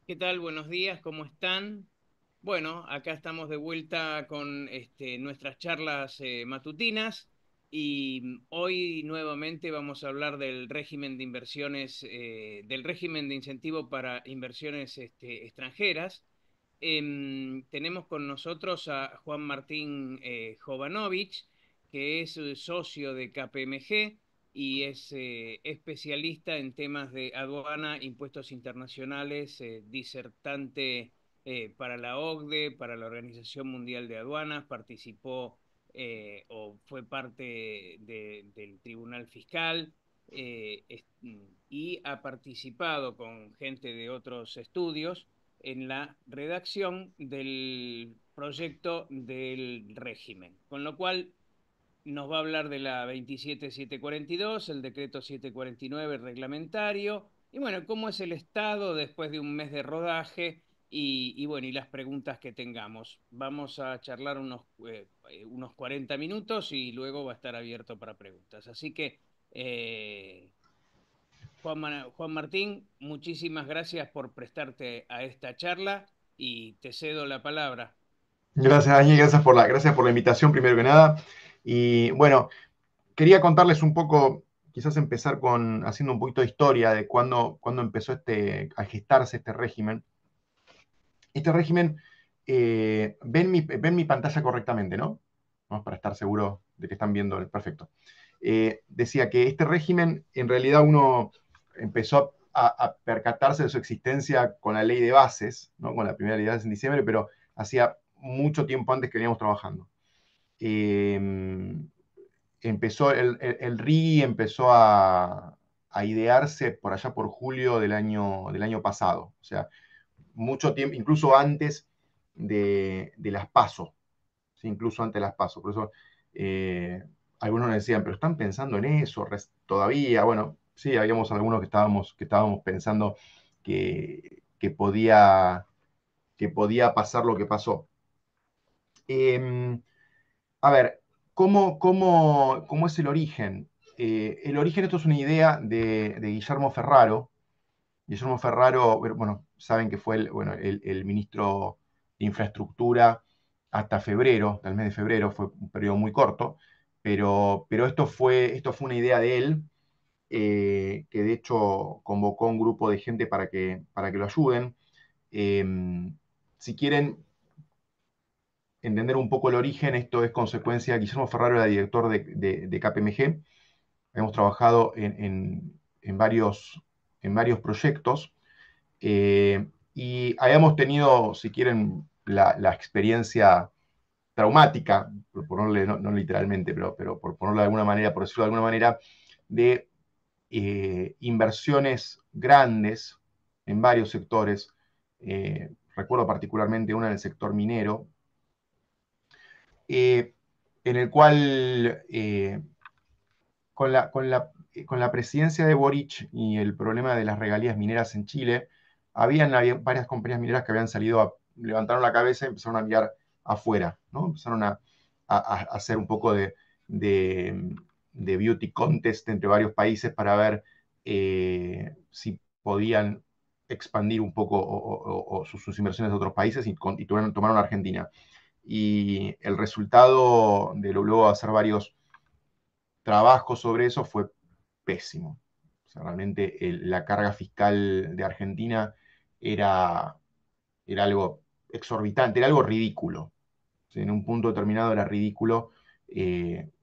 ¿Qué tal? Buenos días, ¿cómo están? Bueno, acá estamos de vuelta con nuestras charlas matutinas y hoy nuevamente vamos a hablar del régimen de inversiones, del régimen de incentivo para inversiones extranjeras. Tenemos con nosotros a Juan Martín Jovanovic, que es socio de KPMG y es especialista en temas de aduana, impuestos internacionales, disertante para la OCDE, para la Organización Mundial de Aduanas, participó o fue parte del Tribunal Fiscal y ha participado con gente de otros estudios en la redacción del proyecto del régimen, con lo cual nos va a hablar de la 27742, el decreto 749 reglamentario, y bueno, cómo es el estado después de un mes de rodaje y bueno, y las preguntas que tengamos. Vamos a charlar unos 40 minutos y luego va a estar abierto para preguntas. Así que, Juan Martín, muchísimas gracias por prestarte a esta charla y te cedo la palabra. Gracias, Dani, gracias por la invitación, primero que nada. Y bueno, quería contarles un poco, quizás empezar haciendo un poquito de historia de cuándo empezó a gestarse este régimen. Este régimen, ven mi pantalla correctamente, ¿no? Vamos para estar seguro de que están viendo perfecto. Decía que este régimen, en realidad uno empezó a percatarse de su existencia con la ley de bases, ¿no? Con la primera ley de bases en diciembre, pero hacía mucho tiempo antes que veníamos trabajando. Eh, el RIGI empezó a idearse por allá por julio del año pasado, o sea, mucho tiempo, incluso antes de las PASO, ¿sí? Incluso antes de las PASO. Por eso algunos nos decían, pero están pensando en eso todavía. Bueno, sí, habíamos algunos que estábamos pensando que podía pasar lo que pasó. Eh, a ver, ¿cómo es el origen? El origen, esto es una idea de Guillermo Ferraro. Guillermo Ferraro, bueno, saben que fue el ministro de Infraestructura hasta febrero, hasta el mes de febrero, fue un periodo muy corto, pero esto fue una idea de él, que de hecho convocó a un grupo de gente para que lo ayuden. Eh, si quieren entender un poco el origen, esto es consecuencia. Guillermo Ferraro era director de KPMG. Hemos trabajado en varios proyectos. Y habíamos tenido, si quieren, la experiencia traumática, por ponerle, no literalmente, pero por ponerlo de alguna manera, por decirlo de alguna manera, de inversiones grandes en varios sectores. Recuerdo particularmente una en el sector minero, eh, en el cual, con la presidencia de Boric y el problema de las regalías mineras en Chile, había varias compañías mineras que habían levantaron la cabeza y empezaron a mirar afuera, ¿no? Empezaron a hacer un poco de, de beauty contest entre varios países para ver si podían expandir un poco o sus inversiones a otros países y tomaron Argentina. Y el resultado de luego hacer varios trabajo sobre eso fue pésimo. O sea, realmente la carga fiscal de Argentina era, era algo exorbitante, era algo ridículo. O sea, en un punto determinado era ridículo,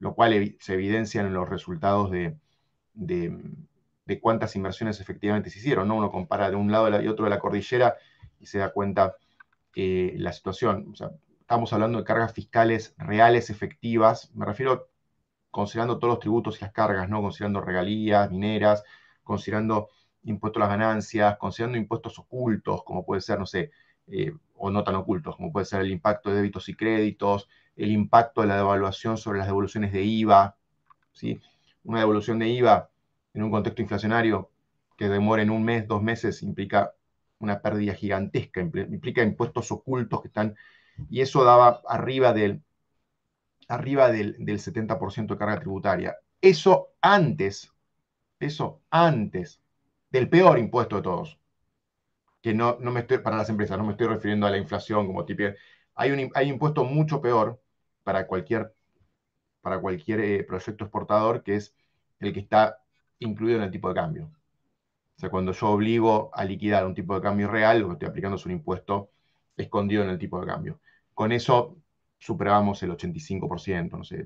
lo cual se evidencia en los resultados de, de cuántas inversiones efectivamente se hicieron, ¿no? Uno compara de un lado y otro de la cordillera y se da cuenta la situación. O sea, estamos hablando de cargas fiscales reales, efectivas. Me refiero considerando todos los tributos y las cargas, ¿no? Considerando regalías, mineras, considerando impuestos a las ganancias, considerando impuestos ocultos, como puede ser, no sé, o no tan ocultos, como puede ser el impacto de débitos y créditos, el impacto de la devaluación sobre las devoluciones de IVA, ¿sí? Una devolución de IVA en un contexto inflacionario que demore en un mes, 2 meses, implica una pérdida gigantesca, implica impuestos ocultos que están, y eso daba arriba del 70% de carga tributaria. Eso antes del peor impuesto de todos, que no me estoy, para las empresas, no me estoy refiriendo a la inflación como tipo, hay un impuesto mucho peor para cualquier proyecto exportador, que es el que está incluido en el tipo de cambio. O sea, cuando yo obligo a liquidar un tipo de cambio real, lo que estoy aplicando es un impuesto escondido en el tipo de cambio. Con eso superábamos el 85%, no sé,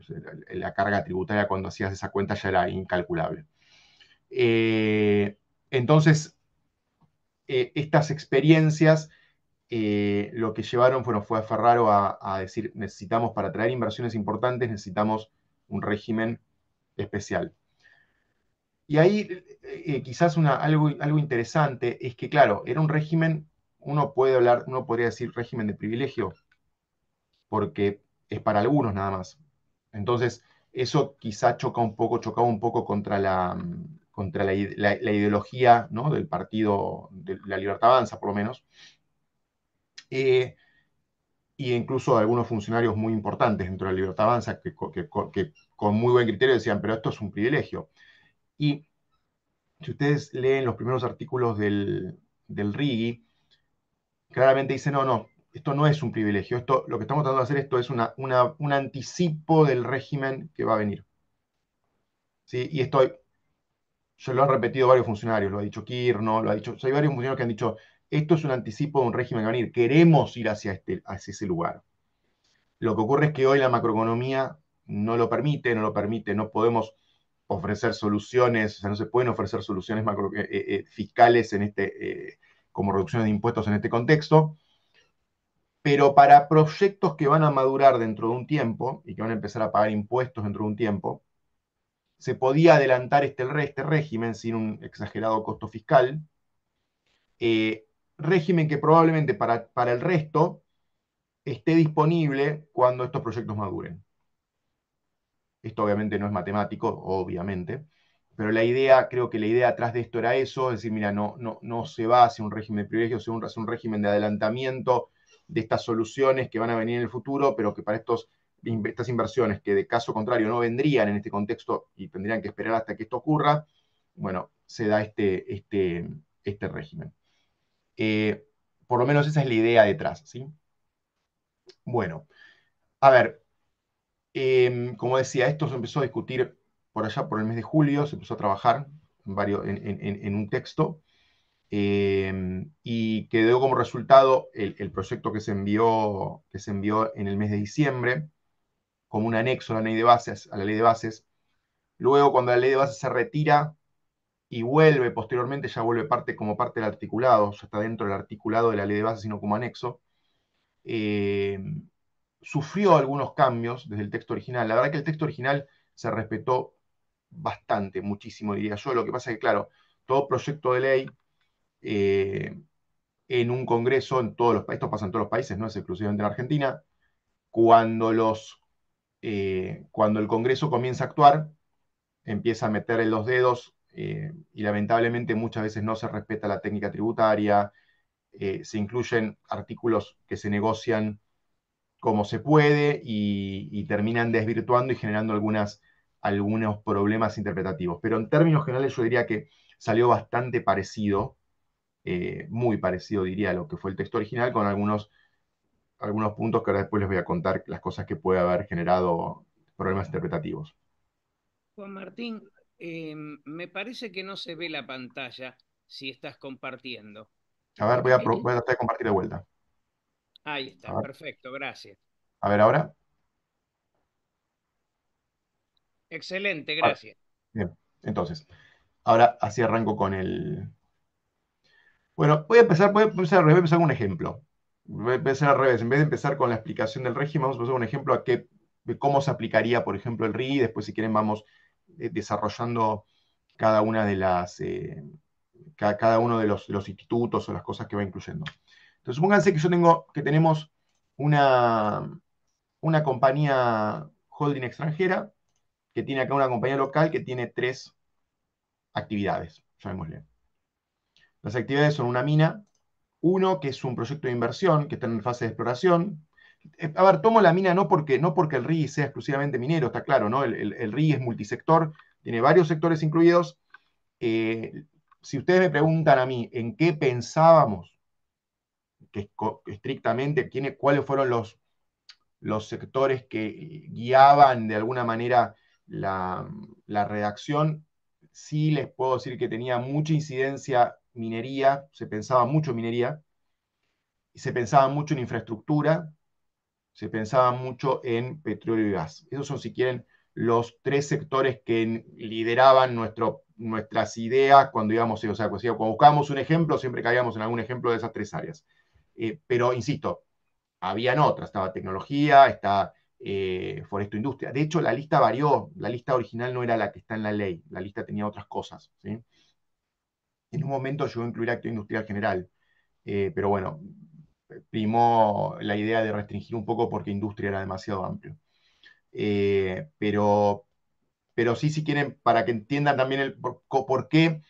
la carga tributaria cuando hacías esa cuenta ya era incalculable. Entonces, estas experiencias lo que llevaron fue a Ferraro a decir, necesitamos, para traer inversiones importantes, necesitamos un régimen especial. Y ahí quizás algo interesante es que, claro, era un régimen, uno podría decir régimen de privilegio, porque es para algunos nada más. Entonces, eso quizá chocaba un poco contra la ideología, ¿no?, del partido de la Libertad Avanza, por lo menos, e incluso algunos funcionarios muy importantes dentro de la Libertad Avanza que con muy buen criterio decían, pero esto es un privilegio. Y si ustedes leen los primeros artículos del RIGI, claramente dice, no, no, esto no es un privilegio, lo que estamos tratando de hacer esto es un anticipo del régimen que va a venir. ¿Sí? Y yo lo han repetido varios funcionarios, lo ha dicho Kirno, lo ha dicho, hay varios funcionarios que han dicho, esto es un anticipo de un régimen que va a venir, queremos ir hacia ese lugar. Lo que ocurre es que hoy la macroeconomía no lo permite, no podemos ofrecer soluciones, o sea, no se pueden ofrecer soluciones fiscales como reducciones de impuestos en este contexto, pero para proyectos que van a madurar dentro de un tiempo y que van a empezar a pagar impuestos dentro de un tiempo, se podía adelantar este régimen sin un exagerado costo fiscal, régimen que probablemente para el resto esté disponible cuando estos proyectos maduren. Esto obviamente no es matemático, obviamente, pero creo que la idea atrás de esto era eso, es decir, mira, no se va hacia un régimen de privilegios, sino hacia un régimen de adelantamiento de estas soluciones que van a venir en el futuro, pero que para estas inversiones que de caso contrario no vendrían en este contexto y tendrían que esperar hasta que esto ocurra, bueno, se da este régimen. Por lo menos esa es la idea detrás, ¿sí? Bueno, a ver, como decía, esto se empezó a discutir por allá por el mes de julio, se empezó a trabajar en un texto y quedó como resultado el proyecto que se envió en el mes de diciembre como un anexo a la ley de bases, Luego, cuando la ley de bases se retira y vuelve posteriormente, ya vuelve como parte del articulado, ya está dentro del articulado de la ley de bases, sino como anexo. eh, Sufrió algunos cambios desde el texto original. La verdad que el texto original se respetó bastante, muchísimo, diría yo. Lo que pasa es que, claro, todo proyecto de ley eh, en un congreso, esto pasa en todos los países, no es exclusivamente en Argentina, cuando, cuando el congreso comienza a actuar, empieza a meterle los dedos y lamentablemente muchas veces no se respeta la técnica tributaria, se incluyen artículos que se negocian como se puede y terminan desvirtuando y generando algunos problemas interpretativos. Pero en términos generales yo diría que salió bastante parecido, muy parecido diría a lo que fue el texto original, con algunos puntos que ahora después les voy a contar las cosas que puede haber generado problemas interpretativos. Juan Martín, me parece que no se ve la pantalla si estás compartiendo. A ver, voy a tratar de compartir de vuelta. Ahí A está, ver, perfecto, gracias. ahora. Excelente, Vale, gracias. bien. Entonces, ahora así arranco con el. Bueno, voy a empezar al revés, voy a empezar con un ejemplo. Voy a empezar al revés. En vez de empezar con la explicación del régimen, vamos a empezar con un ejemplo de cómo se aplicaría, por ejemplo, el RI. Después, si quieren, vamos desarrollando cada una de cada uno de los institutos o las cosas que va incluyendo. Entonces, supónganse que tenemos una compañía holding extranjera que tiene acá una compañía local que tiene tres actividades, llamémosle. Las actividades son una mina, uno que es un proyecto de inversión que está en fase de exploración. A ver, tomo la mina no porque el RI sea exclusivamente minero, está claro, ¿no? El RI es multisector, tiene varios sectores incluidos. Si ustedes me preguntan a mí en qué pensábamos estrictamente cuáles fueron los sectores que guiaban de alguna manera la redacción. Sí les puedo decir que tenía mucha incidencia minería, se pensaba mucho en minería, se pensaba mucho en infraestructura, se pensaba mucho en petróleo y gas. Esos son, si quieren, los tres sectores que lideraban nuestras ideas cuando íbamos, o sea, cuando buscábamos un ejemplo, siempre caíamos en algún ejemplo de esas tres áreas. Pero, insisto, habían otras, estaba tecnología, está foresto industria. De hecho, la lista varió, la lista original no era la que está en la ley, la lista tenía otras cosas. ¿Sí? En un momento llegó a incluir actividad industrial general, pero bueno, primó la idea de restringir un poco porque industria era demasiado amplio. Pero sí, si quieren, para que entiendan también por qué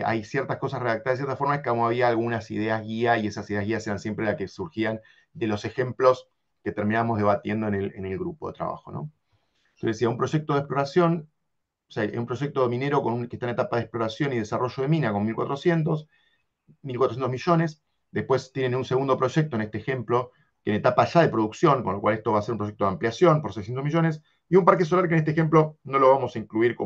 hay ciertas cosas redactadas de cierta forma, es como había algunas ideas guía y esas ideas guías eran siempre las que surgían de los ejemplos que terminamos debatiendo en el grupo de trabajo. ¿No? Entonces decía, un proyecto de exploración, o sea, un proyecto minero que está en etapa de exploración y desarrollo de mina con 1.400 millones. Después tienen un segundo proyecto, en este ejemplo, que en etapa ya de producción, con lo cual esto va a ser un proyecto de ampliación por 600 millones, y un parque solar que en este ejemplo no lo vamos a incluir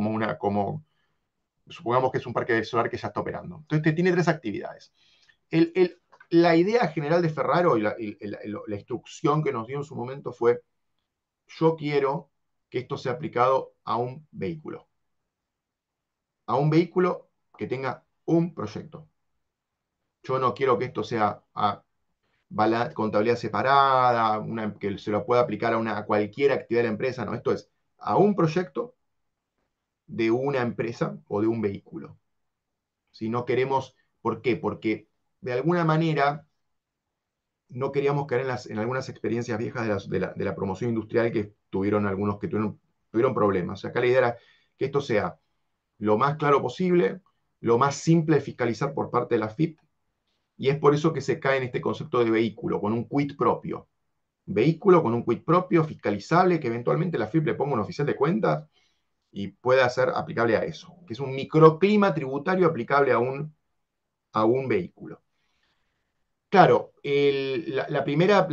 supongamos que es un parque solar que ya está operando. Entonces tiene tres actividades. El, el, la idea general de Ferraro y la instrucción que nos dio en su momento fue, yo quiero que esto sea aplicado a un vehículo que tenga un proyecto. Yo no quiero que esto sea contabilidad separada, que se lo pueda aplicar a cualquier actividad de la empresa, no, esto es a un proyecto de una empresa o de un vehículo. Si no queremos, ¿por qué? Porque de alguna manera no queríamos caer en algunas experiencias viejas de la promoción industrial que tuvieron algunos que tuvieron problemas. O sea, acá la idea era que esto sea lo más claro posible, lo más simple de fiscalizar por parte de la FIP, y es por eso que se cae en este concepto de vehículo, con un quit propio. Vehículo con un quit propio, fiscalizable, que eventualmente la FIP le ponga un oficial de cuentas y pueda ser aplicable a eso, que es un microclima tributario aplicable a un vehículo. Claro, la primera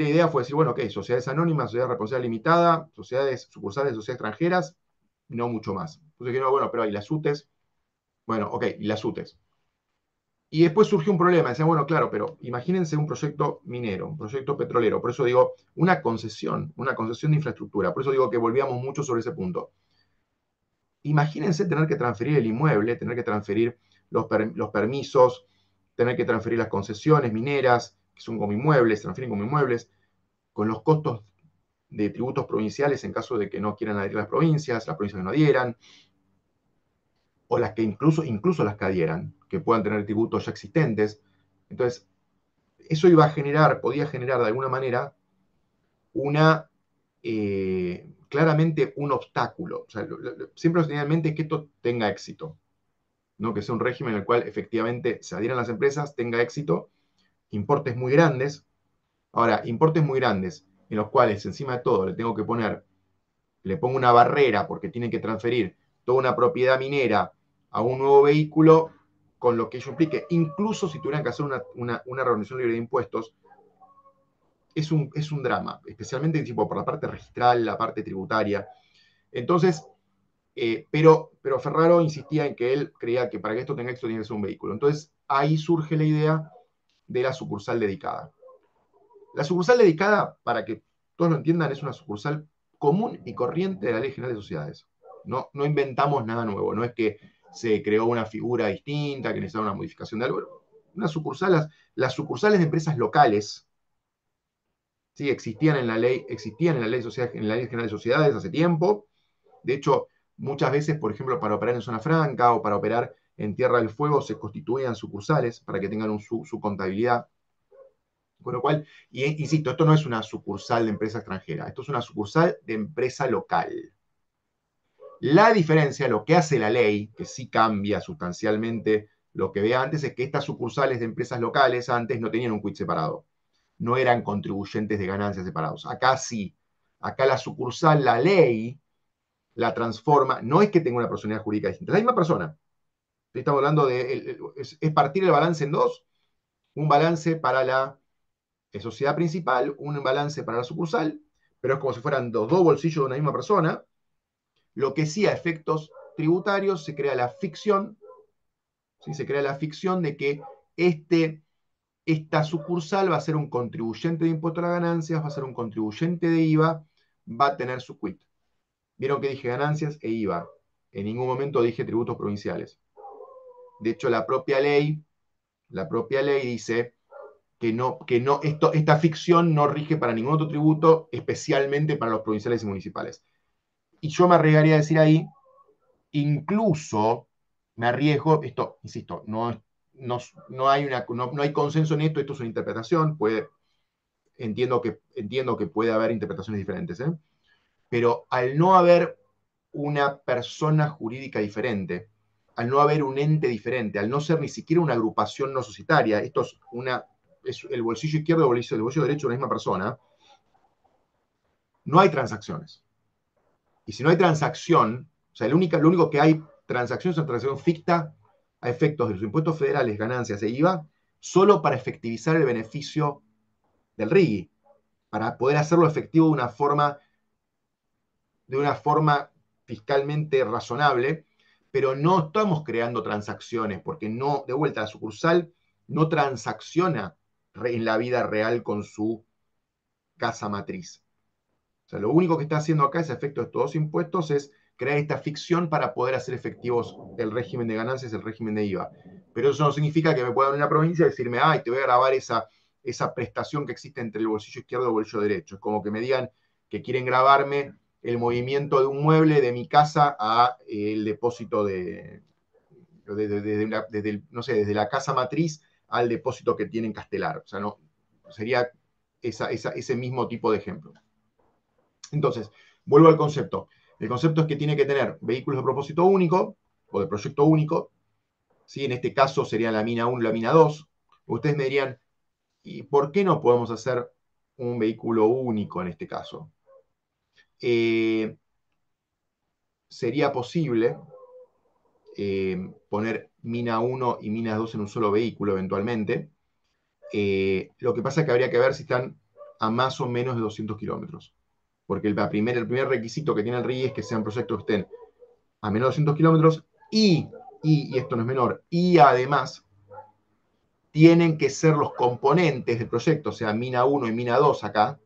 idea fue decir, bueno, ok, sociedades anónimas, sociedades responsabilidad limitada, sociedades sucursales de sociedades extranjeras, no mucho más. Entonces dijeron, bueno, pero hay las UTES, bueno, ok, y las UTES. Y después surgió un problema, decían, bueno, claro, pero imagínense un proyecto minero, un proyecto petrolero, por eso digo, una concesión de infraestructura, por eso digo que volvíamos mucho sobre ese punto. Imagínense tener que transferir el inmueble, tener que transferir los permisos, tener que transferir las concesiones mineras, que son como inmuebles, se transfieren como inmuebles, con los costos de tributos provinciales en caso de que no quieran adherir las provincias que no adhieran, o las que incluso las que adhieran, que puedan tener tributos ya existentes. Entonces, eso podía generar de alguna manera claramente un obstáculo. O sea, siempre lo que tenía en mente es que esto tenga éxito, ¿no? Que sea un régimen en el cual efectivamente se adhieran las empresas, tenga éxito, importes muy grandes. Ahora, importes muy grandes en los cuales encima de todo le pongo una barrera porque tienen que transferir toda una propiedad minera a un nuevo vehículo, con lo que ello implique, incluso si tuvieran que hacer una reorganización libre de impuestos, es un drama, especialmente tipo, por la parte registral, la parte tributaria. Entonces, pero Ferraro insistía en que él creía que para que esto tenga éxito tiene que ser un vehículo. Entonces, ahí surge la idea de la sucursal dedicada. La sucursal dedicada, para que todos lo entiendan, es una sucursal común y corriente de la Ley General de Sociedades. No inventamos nada nuevo, no es que se creó una figura distinta, que necesitaba una modificación de algo. Una sucursal, las sucursales de empresas locales, ¿sí? existían en la ley General de Sociedades hace tiempo. De hecho, muchas veces, por ejemplo, para operar en zona franca o para operar en Tierra del Fuego, se constituían sucursales para que tengan su contabilidad. Con lo cual, insisto, esto no es una sucursal de empresa extranjera, esto es una sucursal de empresa local. La diferencia, lo que hace la ley, que sí cambia sustancialmente lo que veía antes, es que estas sucursales de empresas locales antes no tenían un quit separado. No eran contribuyentes de ganancias separados. Acá sí. Acá la sucursal, la ley, la transforma. No es que tenga una personalidad jurídica distinta, es la misma persona. Estamos hablando es partir el balance en dos un balance para la sociedad principal, un balance para la sucursal, pero es como si fueran dos bolsillos de una misma persona. Lo que sí a efectos tributarios se crea la ficción, ¿sí? Se crea la ficción de que esta sucursal va a ser un contribuyente de impuesto a las ganancias, va a ser un contribuyente de IVA, va a tener su quit. Vieron que dije ganancias e IVA. En ningún momento dije tributos provinciales. De hecho, la propia ley dice esta ficción no rige para ningún otro tributo, especialmente para los provinciales y municipales. Y yo me arriesgaría a decir ahí, incluso me arriesgo, esto, insisto, no hay consenso en esto es una interpretación, entiendo que puede haber interpretaciones diferentes, ¿eh? Pero al no haber una persona jurídica diferente, al no haber un ente diferente, al no ser ni siquiera una agrupación no societaria, esto es el bolsillo izquierdo y el bolsillo derecho de la misma persona, no hay transacciones. Y si no hay transacción, o sea, lo único que hay transacción es una transacción ficta a efectos de los impuestos federales, ganancias e IVA, solo para efectivizar el beneficio del RIGI, para poder hacerlo efectivo de una forma fiscalmente razonable, pero no estamos creando transacciones, porque no, de vuelta, la sucursal no transacciona en la vida real con su casa matriz. O sea, lo único que está haciendo acá, es a efecto de estos dos impuestos, es crear esta ficción para poder hacer efectivos el régimen de ganancias, el régimen de IVA. Pero eso no significa que me pueda venir a una provincia y decirme, ay, te voy a grabar esa prestación que existe entre el bolsillo izquierdo y el bolsillo derecho. Es como que me digan que quieren grabarme el movimiento de un mueble de mi casa a el depósito no sé, desde la casa matriz al depósito que tienen Castelar. O sea, no, sería ese mismo tipo de ejemplo. Entonces, vuelvo al concepto. El concepto es que tiene que tener vehículos de propósito único o de proyecto único. ¿Sí? En este caso sería la mina 1 y la mina 2. Ustedes me dirían, ¿y por qué no podemos hacer un vehículo único en este caso? Sería posible poner mina 1 y mina 2 en un solo vehículo eventualmente. Lo que pasa es que habría que ver si están a más o menos de 200 kilómetros. Porque el primer requisito que tiene el RIE es que sean proyectos que estén a menos de 200 kilómetros y esto no es menor, y además tienen que ser los componentes del proyecto, o sea, mina 1 y mina 2 acá.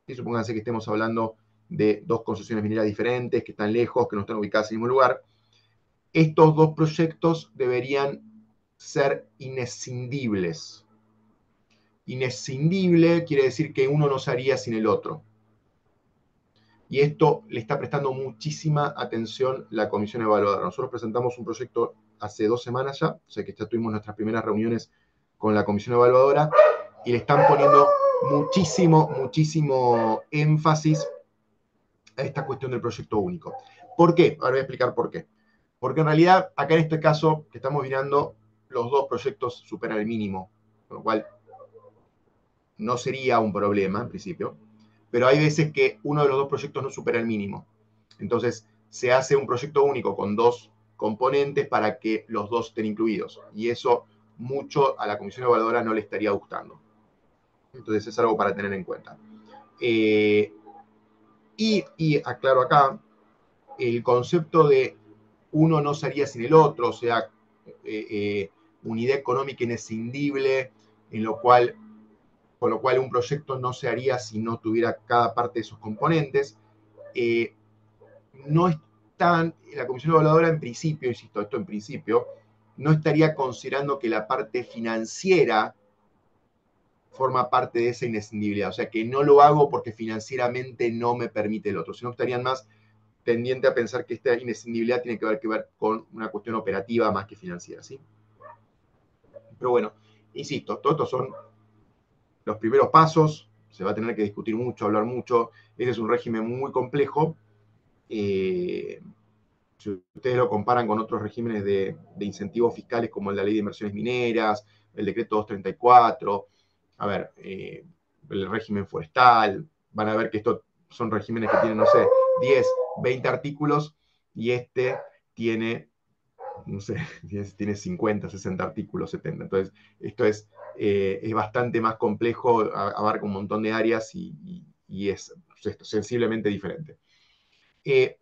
Y supónganse que estemos hablando de dos concesiones mineras diferentes, que están lejos, que no están ubicadas en el mismo lugar. Estos dos proyectos deberían ser inescindibles. Inescindible quiere decir que uno no se haría sin el otro. Y esto le está prestando muchísima atención la comisión evaluadora. Nosotros presentamos un proyecto hace 2 semanas ya, o sea que ya tuvimos nuestras primeras reuniones con la comisión evaluadora y le están poniendo muchísimo énfasis a esta cuestión del proyecto único. ¿Por qué? Ahora voy a explicar por qué. Porque en realidad, acá en este caso que estamos mirando, los dos proyectos superan el mínimo, con lo cual no sería un problema en principio, pero hay veces que uno de los dos proyectos no supera el mínimo. Entonces, se hace un proyecto único con dos componentes para que los dos estén incluidos. Y eso mucho a la comisión evaluadora no le estaría gustando. Entonces, es algo para tener en cuenta. Y aclaro acá, el concepto de uno no sería sin el otro, o sea, unidad económica inescindible, con lo cual un proyecto no se haría si no tuviera cada parte de esos componentes. No están, la comisión evaluadora en principio, insisto, esto en principio, no estaría considerando que la parte financiera forma parte de esa inescindibilidad, o sea, que no lo hago porque financieramente no me permite el otro, sino que estarían más tendiente a pensar que esta inescindibilidad tiene que ver con una cuestión operativa más que financiera, ¿sí? Pero bueno, insisto, todos estos son los primeros pasos, se va a tener que discutir mucho, hablar mucho, este es un régimen muy complejo, si ustedes lo comparan con otros regímenes de incentivos fiscales como la ley de inversiones mineras, el decreto 234, a ver, el régimen forestal, van a ver que estos son regímenes que tienen, no sé, 10, 20 artículos y este tiene no sé, tiene 50, 60 artículos, 70. Entonces, esto es bastante más complejo, abarca un montón de áreas y es sensiblemente diferente. Eh,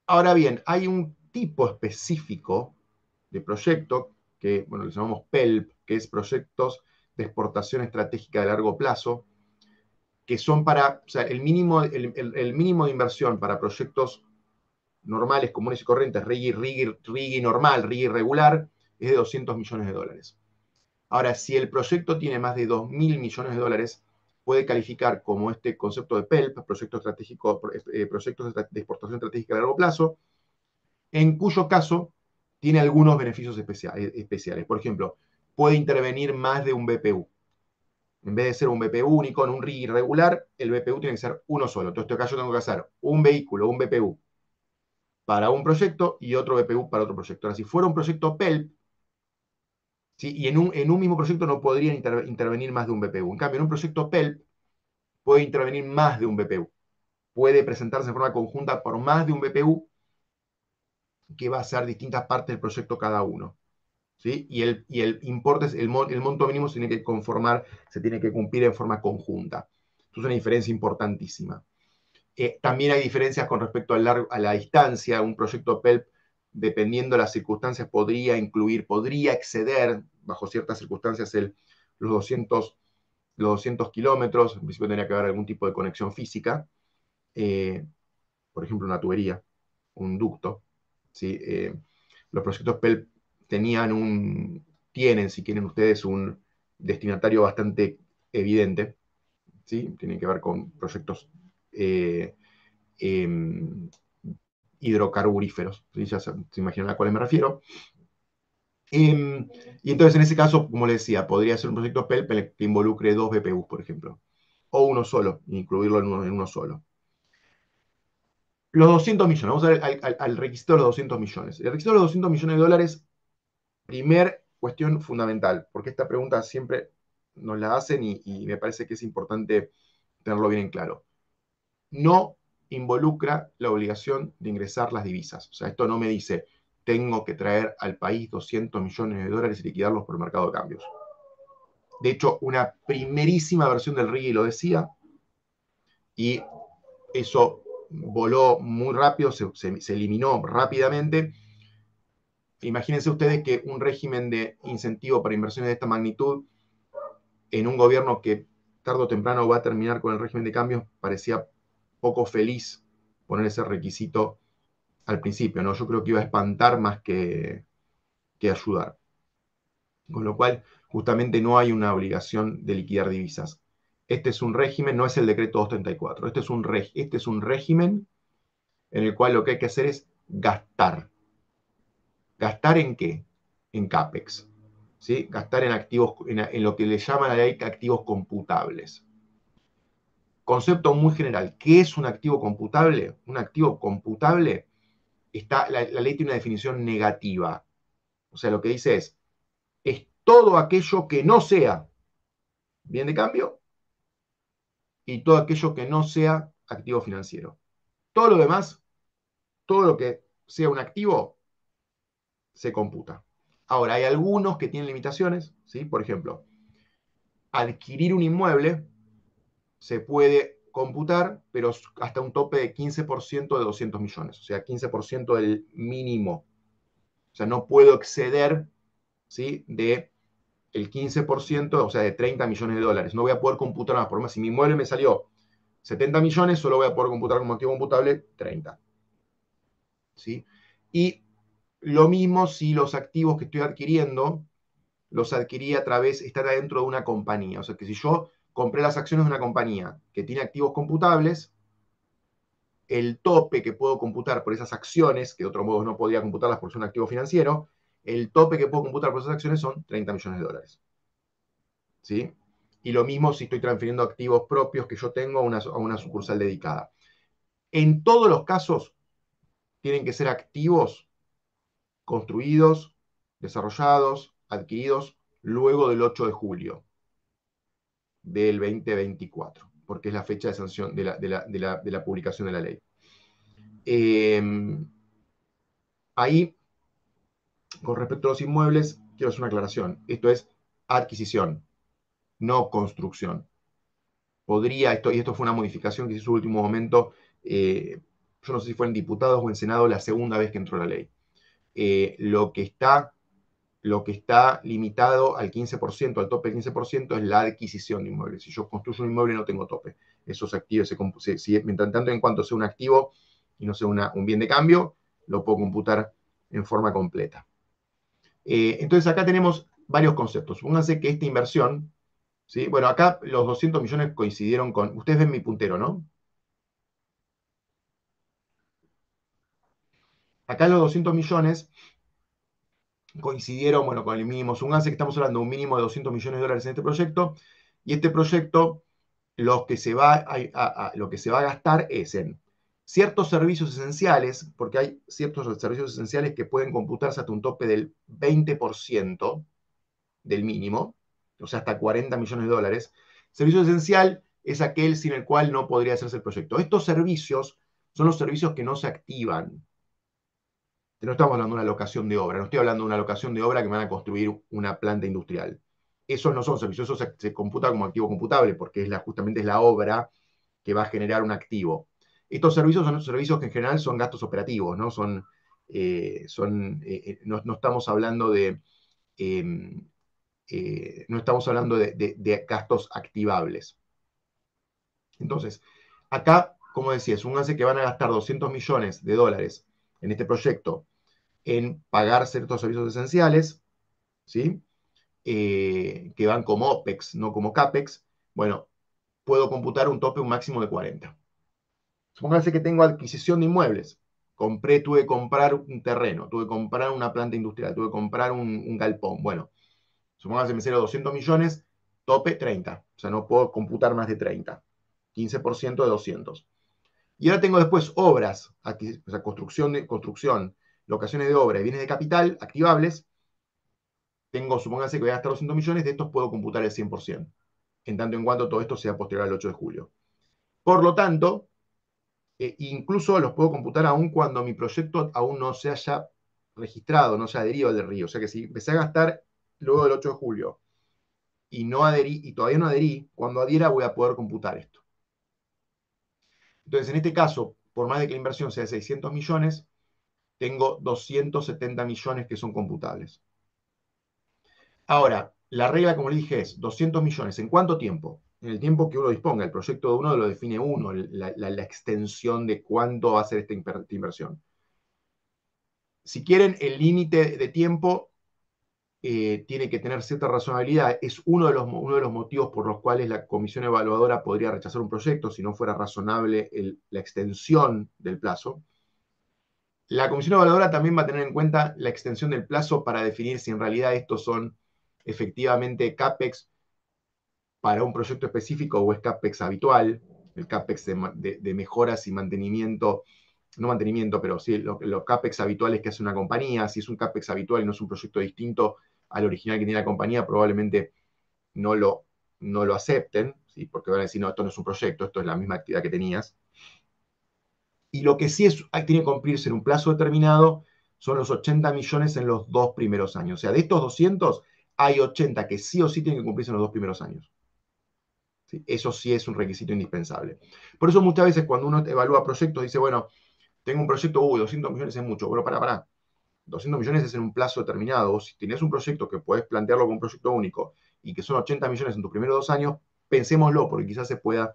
Ahora bien, hay un tipo específico de proyecto que, bueno, le llamamos PELP, que es Proyectos de Exportación Estratégica de Largo Plazo, que son para, o sea, el mínimo de inversión para proyectos normales, comunes y corrientes, RIGI normal, RIGI regular, es de 200 millones de dólares. Ahora, si el proyecto tiene más de 2.000 millones de dólares, puede calificar como este concepto de PELP, proyectos de exportación estratégica a largo plazo, en cuyo caso tiene algunos beneficios especiales. Por ejemplo, puede intervenir más de un BPU. En vez de ser un BPU único en un RIGI regular, el BPU tiene que ser uno solo. Entonces, en este caso, tengo que hacer un vehículo, un BPU, para un proyecto y otro BPU para otro proyecto. Ahora, si fuera un proyecto PELP, ¿sí? Y en un mismo proyecto no podría intervenir más de un BPU. En cambio, en un proyecto PELP puede intervenir más de un BPU. Puede presentarse en forma conjunta por más de un BPU que va a ser distintas partes del proyecto cada uno. ¿Sí? Y el importe, el monto mínimo se tiene que conformar, se tiene que cumplir en forma conjunta. Esto es una diferencia importantísima. También hay diferencias con respecto a la distancia. Un proyecto PELP, dependiendo de las circunstancias, podría exceder, bajo ciertas circunstancias, los 200 kilómetros. En principio tendría que haber algún tipo de conexión física, eh, por ejemplo, una tubería, un ducto. ¿Sí? Los proyectos PELP tienen, si quieren ustedes, un destinatario bastante evidente. ¿Sí? Tienen que ver con proyectos eh, eh, hidrocarburíferos. ¿Sí? Ya se imaginan a cuáles me refiero. Y entonces, en ese caso, como les decía, podría ser un proyecto PELP que involucre dos BPUs, por ejemplo, o uno solo, incluirlo en uno solo. Los 200 millones, vamos a ver al requisito de los 200 millones. El requisito de los 200 millones de dólares, primer cuestión fundamental, porque esta pregunta siempre nos la hacen y me parece que es importante tenerlo bien en claro. No involucra la obligación de ingresar las divisas. O sea, esto no me dice, tengo que traer al país 200 millones de dólares y liquidarlos por el mercado de cambios. De hecho, una primerísima versión del RIGI lo decía y eso voló muy rápido, se eliminó rápidamente. Imagínense ustedes que un régimen de incentivo para inversiones de esta magnitud en un gobierno que tarde o temprano va a terminar con el régimen de cambios, parecía poco feliz poner ese requisito al principio, ¿no? Yo creo que iba a espantar más que ayudar. Con lo cual, justamente no hay una obligación de liquidar divisas. Este es un régimen, no es el decreto 234. Este es un régimen en el cual lo que hay que hacer es gastar. ¿Gastar en qué? En CAPEX. ¿Sí? Gastar en activos, en lo que le llama la ley activos computables. Concepto muy general. ¿Qué es un activo computable? Un activo computable, la ley tiene una definición negativa. O sea, lo que dice es todo aquello que no sea bien de cambio y todo aquello que no sea activo financiero. Todo lo demás, todo lo que sea un activo, se computa. Ahora, hay algunos que tienen limitaciones, ¿sí? Por ejemplo, adquirir un inmueble se puede computar, pero hasta un tope de 15% de 200 millones, o sea, 15% del mínimo. O sea, no puedo exceder, ¿sí? De el 15%, o sea, de 30 millones de dólares. No voy a poder computar más. Por ejemplo, si mi inmueble me salió 70 millones, solo voy a poder computar como activo computable 30. ¿Sí? Y lo mismo si los activos que estoy adquiriendo los adquirí están adentro de una compañía. O sea que si yo compré las acciones de una compañía que tiene activos computables, el tope que puedo computar por esas acciones, que de otro modo no podría computarlas por ser un activo financiero, el tope que puedo computar por esas acciones son 30 millones de dólares. ¿Sí? Y lo mismo si estoy transfiriendo activos propios que yo tengo a una sucursal dedicada. En todos los casos, tienen que ser activos construidos, desarrollados, adquiridos luego del 8 de julio del 2024, porque es la fecha de sanción de la publicación de la ley. Ahí Con respecto a los inmuebles, quiero hacer una aclaración. Esto es adquisición, no construcción. Y esto fue una modificación que se hizo en su último momento, yo no sé si fue en diputados o en Senado la segunda vez que entró la ley. Eh, lo que está, lo que está limitado al 15%, al tope del 15%, es la adquisición de inmuebles. Si yo construyo un inmueble no tengo tope. Eso se activa, mientras tanto en cuanto sea un activo y no sea un bien de cambio, lo puedo computar en forma completa. Entonces acá tenemos varios conceptos. Pónganse que esta inversión, ¿sí? Bueno, acá los 200 millones coincidieron con, ustedes ven mi puntero, ¿no? Acá los 200 millones coincidieron, bueno, con el mínimo. Pónganse que estamos hablando de un mínimo de 200 millones de dólares en este proyecto, y este proyecto lo que se va a gastar es en ciertos servicios esenciales, porque hay ciertos servicios esenciales que pueden computarse hasta un tope del 20% del mínimo, o sea, hasta 40 millones de dólares. Servicio esencial es aquel sin el cual no podría hacerse el proyecto. Estos servicios son los servicios que no se activan. No estamos hablando de una locación de obra, no estoy hablando de una locación de obra que me van a construir una planta industrial. Esos no son servicios, eso se computa como activo computable, porque justamente es la obra que va a generar un activo. Estos servicios son servicios que en general son gastos operativos, ¿no? No estamos hablando eh, no estamos hablando de gastos activables. Entonces, acá, como decía, súmanse que van a gastar 200 millones de dólares en este proyecto en pagar ciertos servicios esenciales, ¿sí? Que van como OPEX, no como CAPEX. Bueno, puedo computar un tope, un máximo de 40. Supóngase que tengo adquisición de inmuebles. Tuve que comprar un terreno, tuve que comprar una planta industrial, tuve que comprar un galpón. Bueno, supóngase que me sale 200 millones, tope 30. O sea, no puedo computar más de 30. 15% de 200. Y ahora tengo después obras, aquí, o sea, construcción, locaciones de obra y bienes de capital activables. Supóngase que voy a gastar 200 millones, de estos puedo computar el 100%, en tanto en cuanto todo esto sea posterior al 8 de julio. Por lo tanto, incluso los puedo computar aún cuando mi proyecto aún no se haya registrado, no se ha adherido al del río. O sea que si empecé a gastar luego del 8 de julio y no adherí, y todavía no adherí, cuando adhiera voy a poder computar esto. Entonces, en este caso, por más de que la inversión sea de 600 millones, tengo 270 millones que son computables. Ahora, la regla, como le dije, es 200 millones. ¿En cuánto tiempo? En el tiempo que uno disponga. El proyecto de uno lo define uno, la extensión de cuánto va a ser esta inversión. Si quieren, el límite de tiempo tiene que tener cierta razonabilidad. Es uno de los motivos por los cuales la comisión evaluadora podría rechazar un proyecto si no fuera razonable la extensión del plazo. La comisión evaluadora también va a tener en cuenta la extensión del plazo para definir si en realidad estos son efectivamente CAPEX para un proyecto específico o es CAPEX habitual, el CAPEX de mejoras y mantenimiento, no mantenimiento, pero sí los CAPEX habituales que hace una compañía. Si es un CAPEX habitual y no es un proyecto distinto al original que tiene la compañía, probablemente no lo acepten, ¿sí? Porque van a decir, no, esto no es un proyecto, esto es la misma actividad que tenías. Y lo que sí tiene que cumplirse en un plazo determinado son los 80 millones en los 2 primeros años. O sea, de estos 200, hay 80 que sí o sí tienen que cumplirse en los 2 primeros años. ¿Sí? Eso sí es un requisito indispensable. Por eso muchas veces cuando uno evalúa proyectos dice, bueno, tengo un proyecto, 200 millones es mucho. Bueno, para. 200 millones es en un plazo determinado. Vos, si tenés un proyecto que podés plantearlo como un proyecto único y que son 80 millones en tus primeros 2 años, pensémoslo, porque quizás se pueda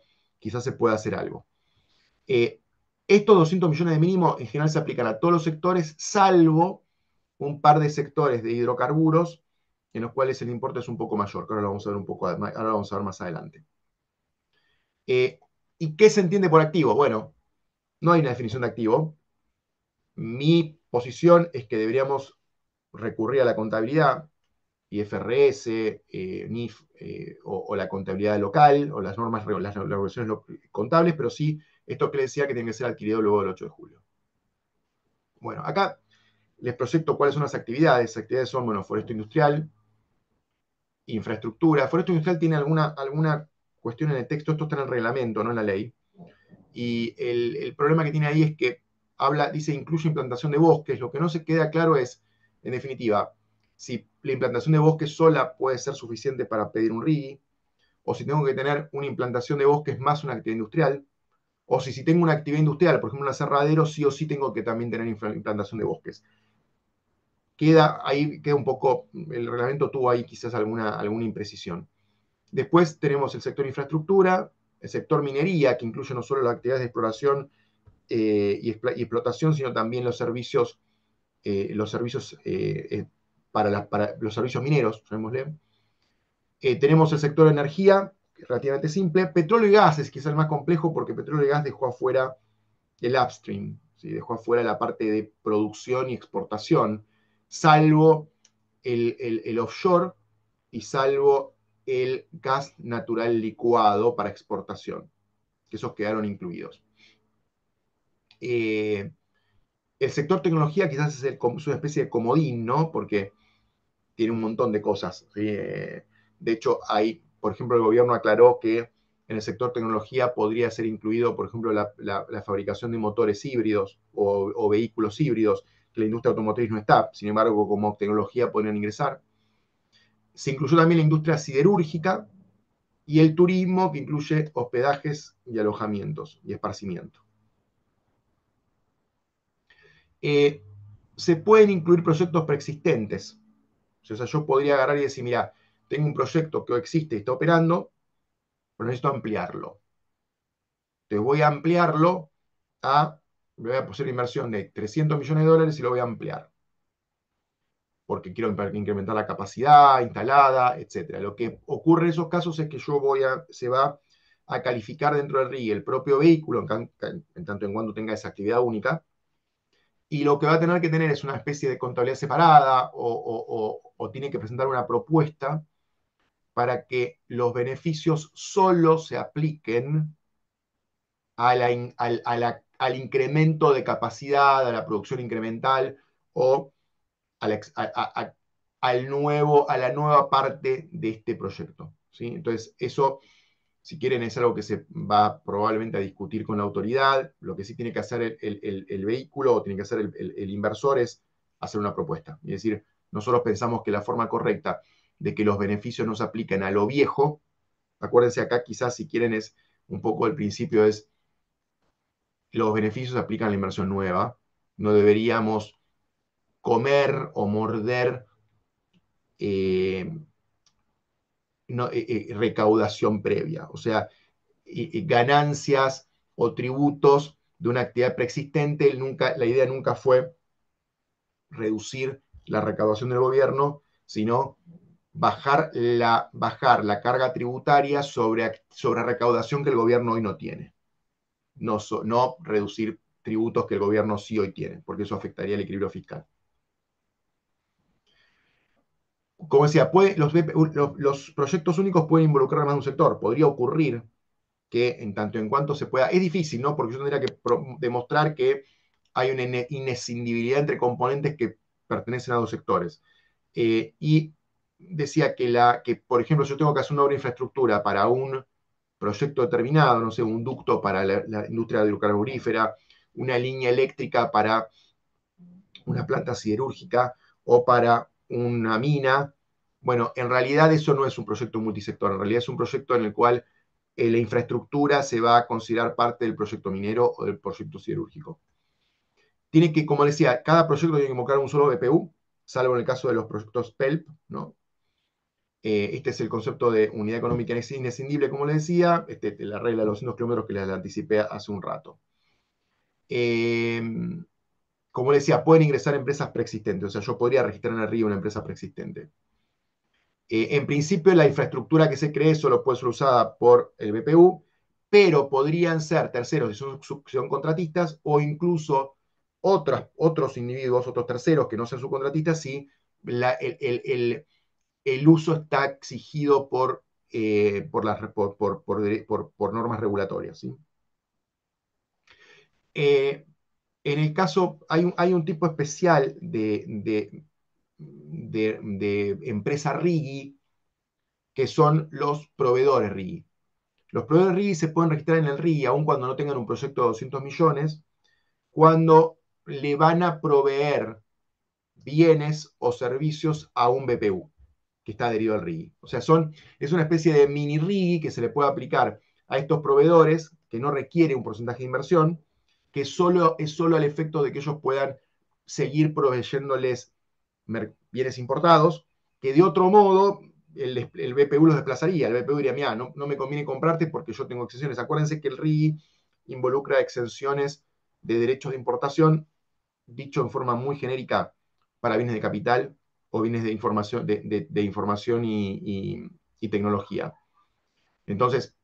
hacer algo. Eh, Estos 200 millones de mínimo en general se aplican a todos los sectores, salvo un par de sectores de hidrocarburos en los cuales el importe es un poco mayor, que ahora lo vamos a ver ahora lo vamos a ver más adelante. ¿Y qué se entiende por activo? Bueno, no hay una definición de activo. Mi posición es que deberíamos recurrir a la contabilidad, IFRS, NIF, o la contabilidad local, o las las regulaciones contables, pero sí, esto que les decía que tiene que ser adquirido luego del 8 de julio. Bueno, acá les proyecto cuáles son las actividades. Las actividades son, bueno, foresto industrial, infraestructura. Foresto industrial tiene alguna cuestión en el texto, esto está en el reglamento, no en la ley. Y el problema que tiene ahí es que dice incluye implantación de bosques. Lo que no se queda claro es En definitiva, si la implantación de bosques sola puede ser suficiente para pedir un RIGI, o si tengo que tener una implantación de bosques más una actividad industrial, o si tengo una actividad industrial, por ejemplo, un aserradero, sí o sí tengo que también tener implantación de bosques. Queda un poco, el reglamento tuvo ahí quizás alguna imprecisión. Después tenemos el sector infraestructura, el sector minería, que incluye no solo las actividades de exploración y explotación, sino también los servicios para los servicios mineros, llamémosle. Tenemos el sector de energía, que es relativamente simple. Petróleo y gas es quizás el más complejo porque petróleo y gas dejó afuera el upstream, ¿sí? Dejó afuera la parte de producción y exportación, salvo el offshore y salvo el gas natural licuado para exportación, que esos quedaron incluidos. El sector tecnología quizás es una especie de comodín, ¿no? Porque tiene un montón de cosas, ¿sí? De hecho, por ejemplo, el gobierno aclaró que en el sector tecnología podría ser incluido, por ejemplo, la fabricación de motores híbridos o vehículos híbridos, que la industria automotriz no está, sin embargo, como tecnología podrían ingresar. Se incluyó también la industria siderúrgica y el turismo, que incluye hospedajes y alojamientos y esparcimiento. Eh, Se pueden incluir proyectos preexistentes. O sea, yo podría agarrar y decir, mira, tengo un proyecto que existe y está operando, pero necesito ampliarlo. Te voy a ampliarlo voy a hacer inversión de $300 millones y lo voy a ampliar, porque quiero incrementar la capacidad instalada, etc. Lo que ocurre en esos casos es que se va a calificar dentro del RIGI el propio vehículo, en tanto en cuanto tenga esa actividad única, y lo que va a tener que tener es una especie de contabilidad separada o tiene que presentar una propuesta para que los beneficios solo se apliquen al incremento de capacidad, a la producción incremental o a a la nueva parte de este proyecto, ¿sí? Entonces, eso, si quieren, es algo que se va probablemente a discutir con la autoridad. Lo que sí tiene que hacer el vehículo o tiene que hacer el inversor es hacer una propuesta. Es decir, nosotros pensamos que la forma correcta de que los beneficios no se apliquen a lo viejo, acuérdense acá quizás si quieren es un poco el principio es los beneficios se aplican a la inversión nueva. No deberíamos comer o morder eh, recaudación previa, o sea, ganancias o tributos de una actividad preexistente. La idea nunca fue reducir la recaudación del gobierno, sino bajar la carga tributaria sobre recaudación que el gobierno hoy no tiene. No reducir tributos que el gobierno sí hoy tiene, porque eso afectaría el equilibrio fiscal. Como decía, los proyectos únicos pueden involucrar más de un sector. Podría ocurrir que en tanto en cuanto se pueda, es difícil, ¿no? Porque yo tendría que demostrar que hay una inescindibilidad entre componentes que pertenecen a dos sectores. Y decía que, por ejemplo, yo tengo que hacer una obra de infraestructura para un proyecto determinado, no sé, un ducto para la industria hidrocarburífera, una línea eléctrica para una planta siderúrgica o para una mina. Bueno, en realidad eso no es un proyecto multisector, en realidad es un proyecto en el cual la infraestructura se va a considerar parte del proyecto minero o del proyecto siderúrgico. Tiene que, como decía, cada proyecto tiene que invocar un solo BPU, salvo en el caso de los proyectos PELP, ¿no? Este es el concepto de unidad económica inescindible, como le decía, la regla de los 200 kilómetros que les anticipé hace un rato. Eh, como le decía, pueden ingresar empresas preexistentes, o sea, yo podría registrar en el RIO una empresa preexistente. En principio, la infraestructura que se cree solo puede ser usada por el BPU, pero podrían ser terceros si son contratistas o incluso otros individuos, otros terceros que no sean subcontratistas, si el uso está exigido por normas regulatorias, ¿sí? En el caso, hay un tipo especial de empresa RIGI que son los proveedores RIGI. Los proveedores RIGI se pueden registrar en el RIGI aun cuando no tengan un proyecto de 200 millones, cuando le van a proveer bienes o servicios a un BPU que está adherido al RIGI. O sea, es una especie de mini RIGI que se le puede aplicar a estos proveedores que no requiere un porcentaje de inversión, que es solo al efecto de que ellos puedan seguir proveyéndoles bienes importados, que de otro modo el BPU los desplazaría. El BPU diría, mira, no me conviene comprarte porque yo tengo exenciones. Acuérdense que el RIGI involucra exenciones de derechos de importación, dicho en forma muy genérica, para bienes de capital o bienes de información, de información y tecnología. Entonces,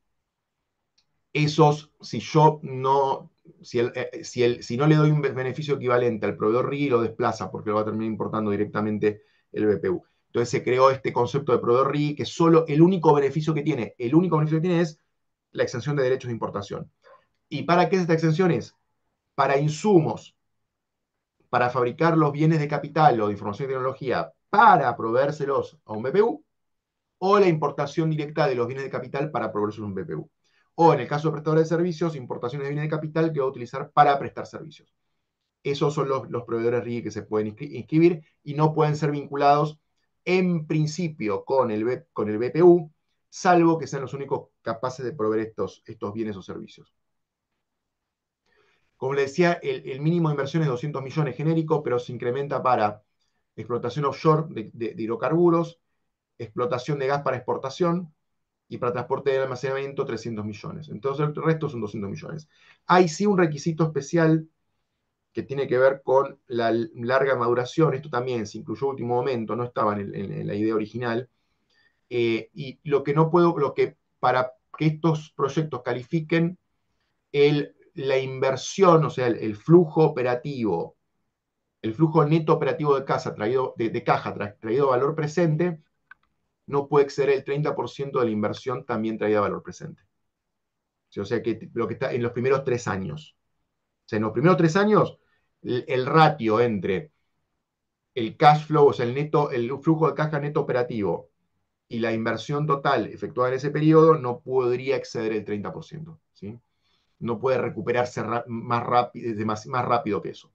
esos, si yo no, si no le doy un beneficio equivalente al proveedor RIGI, lo desplaza porque lo va a terminar importando directamente el BPU. Entonces se creó este concepto de proveedor RIGI que solo el único beneficio que tiene es la exención de derechos de importación. ¿Y para qué es esta exención? Es para insumos, para fabricar los bienes de capital o de información y tecnología para proveérselos a un BPU, o la importación directa de los bienes de capital para proveérselos a un BPU. O en el caso de prestadores de servicios, importaciones de bienes de capital que va a utilizar para prestar servicios. Esos son los proveedores RIGI que se pueden inscribir y no pueden ser vinculados en principio con el BPU, salvo que sean los únicos capaces de proveer estos bienes o servicios. Como le decía, el mínimo de inversión es 200 millones genérico, pero se incrementa para explotación offshore de hidrocarburos, explotación de gas para exportación y para transporte de almacenamiento 300 millones. Entonces el resto son 200 millones. Hay sí un requisito especial que tiene que ver con la larga maduración. Esto también se incluyó a último momento, no estaba en la idea original. Y lo que no puedo, lo que para que estos proyectos califiquen la inversión, o sea, el flujo operativo, el flujo neto operativo de caja traído a valor presente, no puede exceder el 30% de la inversión también traída a valor presente. O sea, que lo que está en los primeros 3 años. O sea, en los primeros 3 años, el ratio entre el cash flow, o sea, el flujo de caja neto operativo y la inversión total efectuada en ese periodo no podría exceder el 30%. ¿Sí? No puede recuperarse más rápido que eso.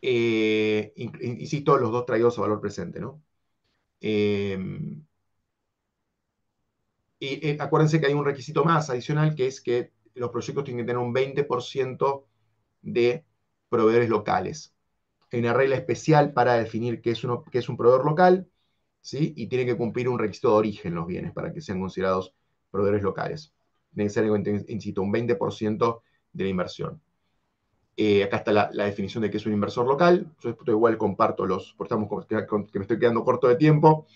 Insisto, los dos traídos a valor presente, ¿no? Y acuérdense que hay un requisito más adicional, que es que los proyectos tienen que tener un 20% de proveedores locales. Hay una regla especial para definir qué es un proveedor local, ¿sí? Y tiene que cumplir un requisito de origen los bienes para que sean considerados proveedores locales. Necesariamente, insisto, un 20% de la inversión. Acá está la definición de qué es un inversor local. Yo después igual comparto porque que me estoy quedando corto de tiempo.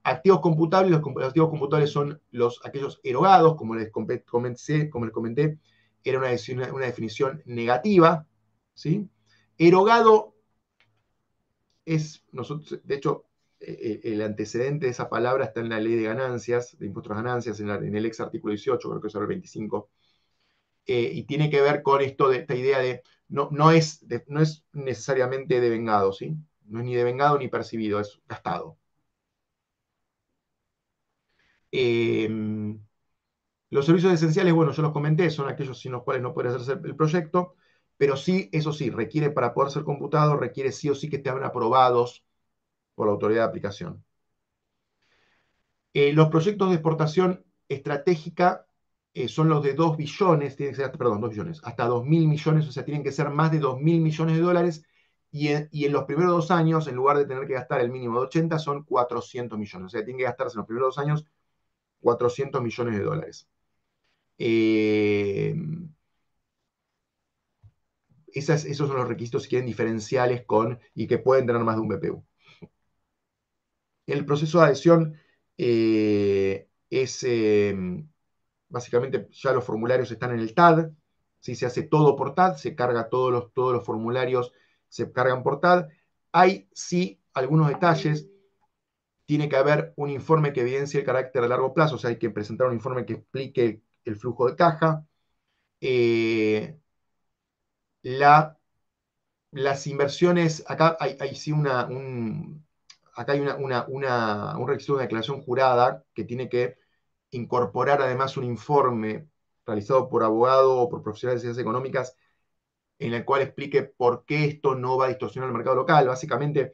Activos computables, los activos computables son aquellos erogados, como les comenté, era una definición negativa, ¿sí? Erogado de hecho, el antecedente de esa palabra está en la ley de ganancias, de impuestos a ganancias, en el ex artículo 18, creo que es el 25, y tiene que ver con esta idea de no es necesariamente devengado, ¿sí? No es ni devengado ni percibido, es gastado. Los servicios esenciales, bueno, yo los comenté, son aquellos sin los cuales no puede hacerse el proyecto, pero sí, eso sí, requiere para poder ser computado, requiere sí o sí que estén aprobados por la autoridad de aplicación. Los proyectos de exportación estratégica son los de 2 billones, tienen que ser, perdón, 2 billones, hasta 2.000 millones, o sea, tienen que ser más de 2.000 millones de dólares, y en los primeros 2 años, en lugar de tener que gastar el mínimo de 80, son 400 millones, o sea, tienen que gastarse en los primeros 2 años 400 millones de dólares. Esos son los requisitos, si quieren, diferenciales y que pueden tener más de un BPU. El proceso de adhesión es básicamente ya los formularios están en el TAD, ¿sí? Se hace todo por TAD, se carga todos los formularios, se cargan por TAD. Hay sí algunos detalles, tiene que haber un informe que evidencie el carácter a largo plazo, o sea, hay que presentar un informe que explique el flujo de caja. Las inversiones, acá hay sí acá hay un requisito de una declaración jurada que tiene que incorporar además un informe realizado por abogado o por profesionales de ciencias económicas en el cual explique por qué esto no va a distorsionar el mercado local. Básicamente,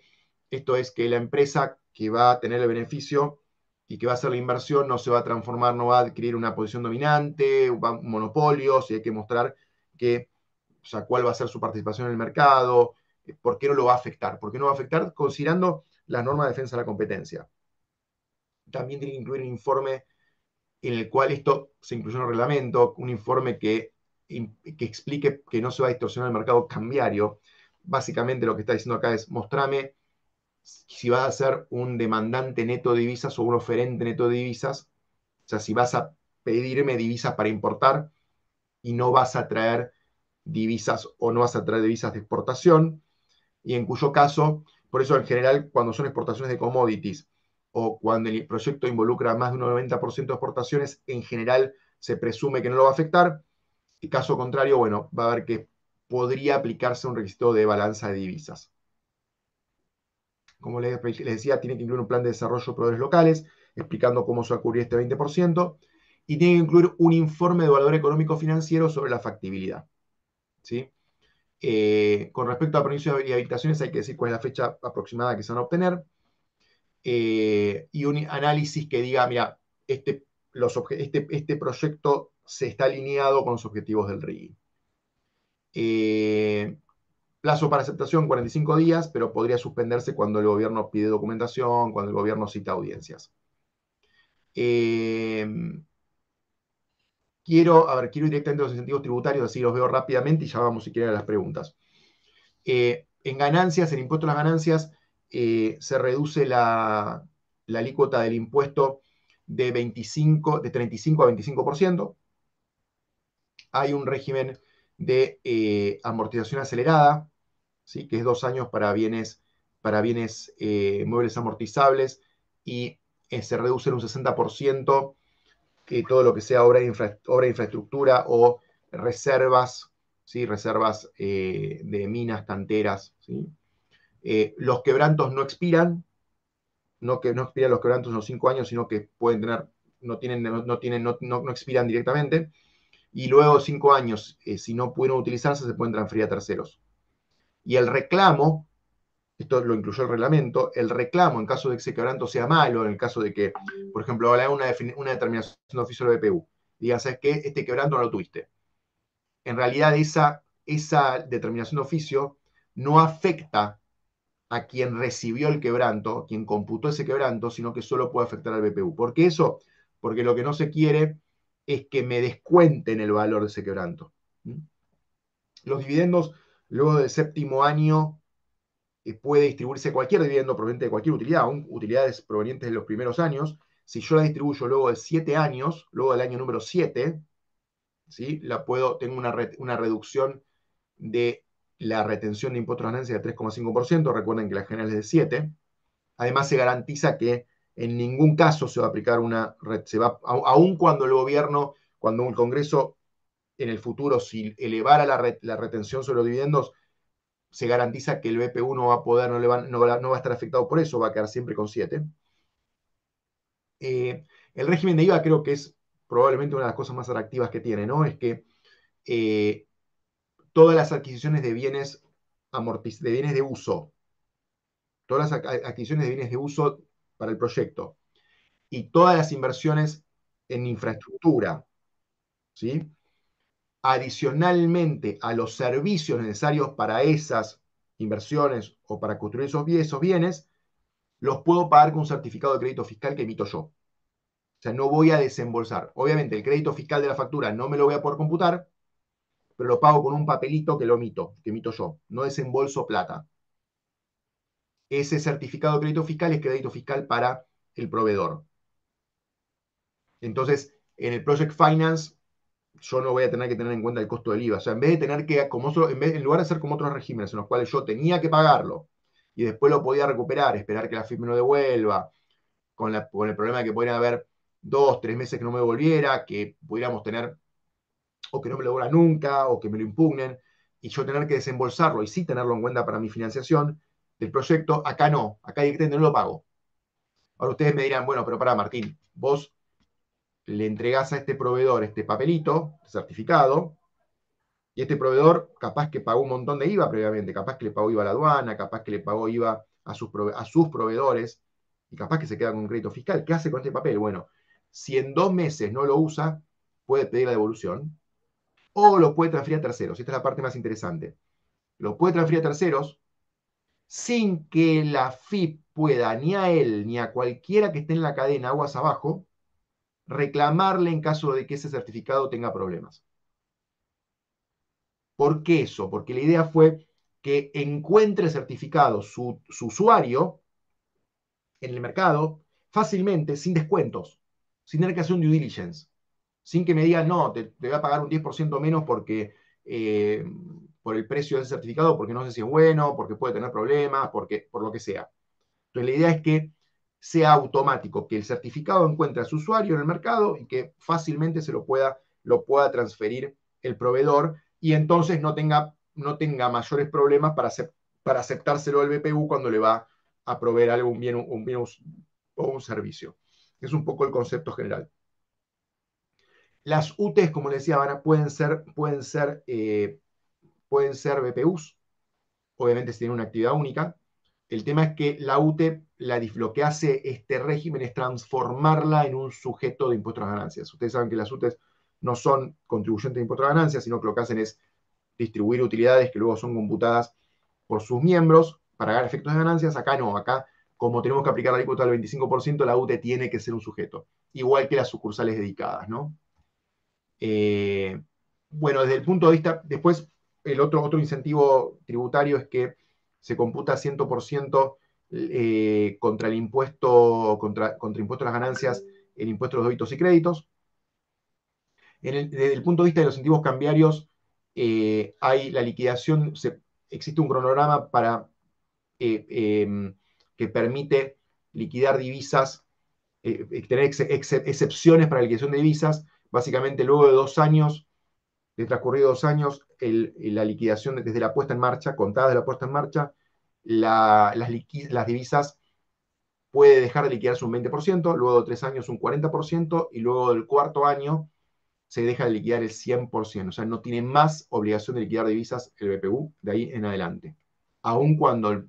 esto es que la empresa que va a tener el beneficio y que va a hacer la inversión no se va a transformar, no va a adquirir una posición dominante, un monopolio, si hay que mostrar que, o sea, cuál va a ser su participación en el mercado, por qué no lo va a afectar, por qué no va a afectar considerando las normas de defensa de la competencia. También tiene que incluir un informe en el cual esto se incluyó en el reglamento, un informe que explique que no se va a distorsionar el mercado cambiario. Básicamente lo que está diciendo acá es, mostrame si vas a ser un demandante neto de divisas o un oferente neto de divisas, o sea, si vas a pedirme divisas para importar y no vas a traer divisas o no vas a traer divisas de exportación, y en cuyo caso, por eso en general, cuando son exportaciones de commodities o cuando el proyecto involucra más de un 90% de exportaciones, en general se presume que no lo va a afectar, y caso contrario, bueno, va a ver que podría aplicarse un requisito de balanza de divisas. Como les decía, tiene que incluir un plan de desarrollo de proveedores locales, explicando cómo se va a cubrir este 20%, y tiene que incluir un informe de valor económico financiero sobre la factibilidad. ¿Sí? Con respecto a permisos y habilitaciones, hay que decir cuál es la fecha aproximada que se van a obtener, y un análisis que diga, mira, este proyecto se está alineado con los objetivos del RIGI. Plazo para aceptación 45 días, pero podría suspenderse cuando el gobierno pide documentación, cuando el gobierno cita audiencias. Eh, quiero ir directamente a los incentivos tributarios, así los veo rápidamente y ya vamos si quieren a las preguntas. En ganancias, en impuesto a las ganancias, se reduce la alícuota del impuesto de 35 a 25%. Hay un régimen de amortización acelerada, ¿sí? Que es 2 años para bienes muebles amortizables, y se reduce en un 60% todo lo que sea obra de infraestructura o reservas, ¿sí? Reservas de minas, canteras. ¿Sí? Los quebrantos no expiran, no que no expiran los quebrantos en los 5 años, sino que pueden tener, no expiran directamente. Y luego de 5 años, si no pudieron utilizarse, se pueden transferir a terceros. Y el reclamo, esto lo incluyó el reglamento, el reclamo en caso de que ese quebranto sea malo, en el caso de que, por ejemplo, haga una determinación de oficio del BPU, diga, ¿sabes qué? Este quebranto no lo tuviste. En realidad, esa determinación de oficio no afecta a quien recibió el quebranto, quien computó ese quebranto, sino que solo puede afectar al BPU. ¿Por qué eso? Porque lo que no se quiere es que me descuenten el valor de ese quebranto. Los dividendos, luego del séptimo año, puede distribuirse cualquier dividendo proveniente de cualquier utilidad, aún utilidades provenientes de los primeros años. Si yo la distribuyo luego de 7 años, luego del año número 7, ¿sí? Tengo una reducción de la retención de impuestos a ganancia de 3,5%. Recuerden que la general es de 7. Además, se garantiza que en ningún caso se va a aplicar aun cuando el gobierno, cuando el Congreso en el futuro, si elevara la retención sobre los dividendos, se garantiza que el BPU no va a poder, no va a estar afectado por eso, va a quedar siempre con 7. El régimen de IVA creo que es probablemente una de las cosas más atractivas que tiene, ¿no? Es que eh, todas las adquisiciones de bienes de uso, todas las adquisiciones de bienes de uso para el proyecto y todas las inversiones en infraestructura, ¿sí? Adicionalmente a los servicios necesarios para esas inversiones o para construir esos bienes, los puedo pagar con un certificado de crédito fiscal que emito yo. O sea, no voy a desembolsar. Obviamente, el crédito fiscal de la factura no me lo voy a poder computar, pero lo pago con un papelito que emito yo. No desembolso plata. Ese certificado de crédito fiscal es crédito fiscal para el proveedor. Entonces, en el Project Finance, yo no voy a tener que tener en cuenta el costo del IVA. O sea, en vez de tener que, en lugar de ser como otros regímenes en los cuales yo tenía que pagarlo y después lo podía recuperar, esperar que la FIP me lo devuelva, con el problema de que podrían haber 2, 3 meses que no me devolviera, que pudiéramos tener, o que no me lo devuelva nunca, o que me lo impugnen, y yo tener que desembolsarlo y sí tenerlo en cuenta para mi financiación del proyecto, acá no, acá directamente no lo pago. Ahora ustedes me dirán, bueno, pero para Martín, vos le entregás a este proveedor este papelito, certificado, Y este proveedor capaz que pagó un montón de IVA previamente, capaz que le pagó IVA a la aduana, capaz que le pagó IVA a sus proveedores, y capaz que se queda con un crédito fiscal. ¿Qué hace con este papel? Bueno, si en 2 meses no lo usa, puede pedir la devolución o lo puede transferir a terceros. Esta es la parte más interesante. Lo puede transferir a terceros sin que la FIP pueda ni a él ni a cualquiera que esté en la cadena aguas abajo reclamarle en caso de que ese certificado tenga problemas. ¿Por qué eso? Porque la idea fue que encuentre certificado su usuario en el mercado fácilmente, sin descuentos, sin tener que hacer un due diligence, sin que me digan, no, te voy a pagar un 10% menos porque eh, por el precio de ese certificado, porque no sé si es bueno, porque puede tener problemas, por lo que sea. Entonces la idea es que sea automático, que el certificado encuentre a su usuario en el mercado y que fácilmente lo pueda transferir el proveedor y entonces no tenga mayores problemas para aceptárselo al BPU cuando le va a proveer algún bien, o un servicio. Es un poco el concepto general. Las UTEs, como les decía, pueden ser BPUs, obviamente si tienen una actividad única. El tema es que la UTE lo que hace este régimen es transformarla en un sujeto de impuestos a ganancias. Ustedes saben que las UTEs no son contribuyentes de impuestos a ganancias, sino que lo que hacen es distribuir utilidades que luego son computadas por sus miembros para dar efectos de ganancias. Acá no, acá como tenemos que aplicar la alícuota del 25%, la UTE tiene que ser un sujeto, igual que las sucursales dedicadas, ¿no? Eh, bueno, desde el punto de vista, después el otro incentivo tributario es que se computa 100% contra el impuesto, contra impuesto a las ganancias, el impuesto a los débitos y créditos. Desde el punto de vista de los incentivos cambiarios, hay la liquidación, existe un cronograma eh, eh, que permite liquidar divisas, tener excepciones para la liquidación de divisas, básicamente luego de 2 años de transcurridos 2 años, la liquidación desde la puesta en marcha, contada de la puesta en marcha, las divisas puede dejar de liquidarse un 20%, luego de 3 años un 40%, y luego del cuarto año se deja de liquidar el 100%. O sea, no tiene más obligación de liquidar divisas el BPU de ahí en adelante. Aun cuando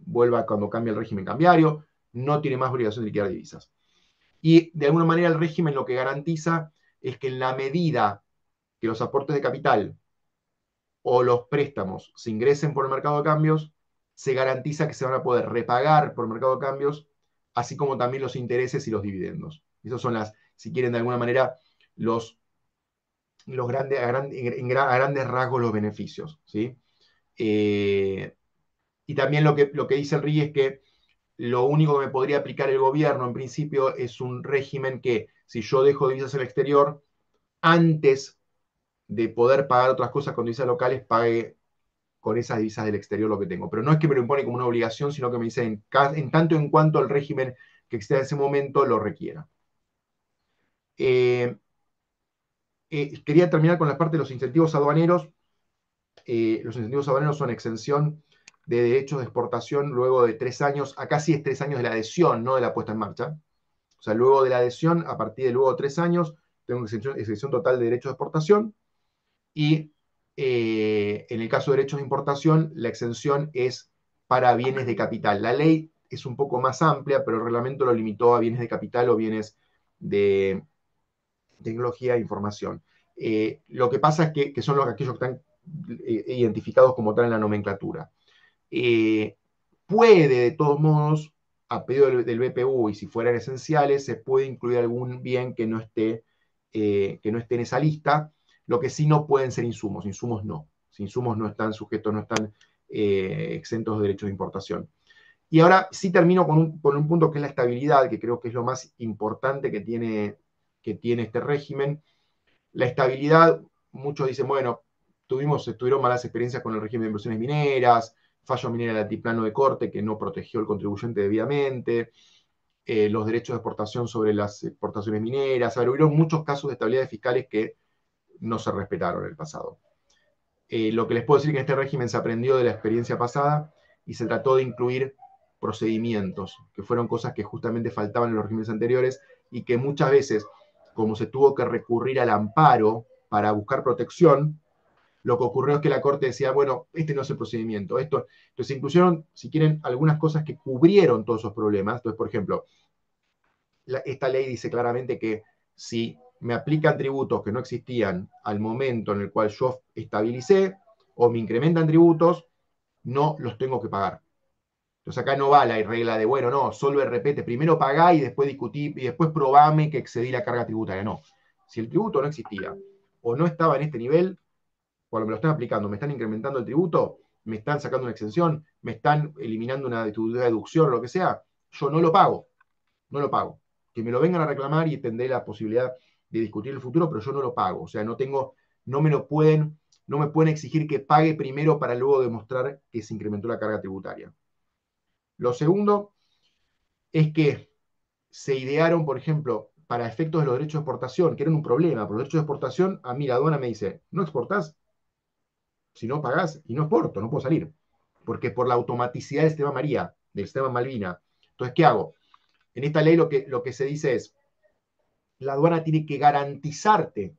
cambie el régimen cambiario, no tiene más obligación de liquidar divisas. Y de alguna manera el régimen lo que garantiza es que en la medida que los aportes de capital o los préstamos se ingresen por el mercado de cambios, se garantiza que se van a poder repagar por el mercado de cambios, así como también los intereses y los dividendos. Esos son si quieren de alguna manera, a grandes rasgos los beneficios. ¿Sí? Eh, y también lo que dice el RI es que lo único que me podría aplicar el gobierno en principio es un régimen que si yo dejo divisas en el exterior, antes de poder pagar otras cosas con divisas locales, pague con esas divisas del exterior lo que tengo. Pero no es que me lo impone como una obligación, sino que me dice en tanto en cuanto el régimen que existe en ese momento lo requiera. Eh, quería terminar con la parte de los incentivos aduaneros. Los incentivos aduaneros son exención de derechos de exportación luego de 3 años. Acá sí es 3 años de la adhesión, no de la puesta en marcha. O sea, luego de la adhesión, a partir de luego de 3 años, tengo exención total de derechos de exportación. Y en el caso de derechos de importación, la exención es para bienes de capital. La ley es un poco más amplia, pero el reglamento lo limitó a bienes de capital o bienes de tecnología e información. Lo que pasa es que son aquellos que están identificados como tal en la nomenclatura. Eh, Puede, de todos modos, a pedido del BPU, y si fueran esenciales, se puede incluir algún bien que no esté en esa lista. Lo que sí no pueden ser insumos. Insumos no. Insumos no están sujetos, no están exentos de derechos de importación. Y ahora sí termino con un punto que es la estabilidad, que creo que es lo más importante que tiene este régimen. La estabilidad, muchos dicen, bueno, tuvieron malas experiencias con el régimen de inversiones mineras, fallo minera del altiplano de corte que no protegió al contribuyente debidamente, los derechos de exportación sobre las exportaciones mineras. A ver, hubieron muchos casos de estabilidad fiscales que no se respetaron en el pasado. Lo que les puedo decir es que en este régimen se aprendió de la experiencia pasada y se trató de incluir procedimientos, que fueron cosas que justamente faltaban en los regímenes anteriores y que muchas veces, como se tuvo que recurrir al amparo para buscar protección, lo que ocurrió es que la Corte decía, bueno, este no es el procedimiento. Entonces se incluyeron, si quieren, algunas cosas que cubrieron todos esos problemas. Entonces, por ejemplo, esta ley dice claramente que si me aplican tributos que no existían al momento en el cual yo estabilicé o me incrementan tributos, no los tengo que pagar. Entonces acá no va la regla de, bueno, no, solo repete, primero pagá y después discutí y después probame que excedí la carga tributaria. No. Si el tributo no existía o no estaba en este nivel, cuando me lo están aplicando, me están incrementando el tributo, me están sacando una exención, me están eliminando una deducción, lo que sea, yo no lo pago, no lo pago. Que me lo vengan a reclamar y tendré la posibilidad de discutir el futuro, pero yo no lo pago. O sea, no tengo, no me lo pueden, no me pueden exigir que pague primero para luego demostrar que se incrementó la carga tributaria. Lo segundo es que se idearon, por ejemplo, para efectos de los derechos de exportación, que eran un problema, por los derechos de exportación, a mí la aduana me dice, no exportás, si no pagás, y no exporto, no puedo salir, porque por la automaticidad del sistema María, del sistema Malvina. Entonces, ¿qué hago? En esta ley lo que se dice es, la aduana tiene que garantizarte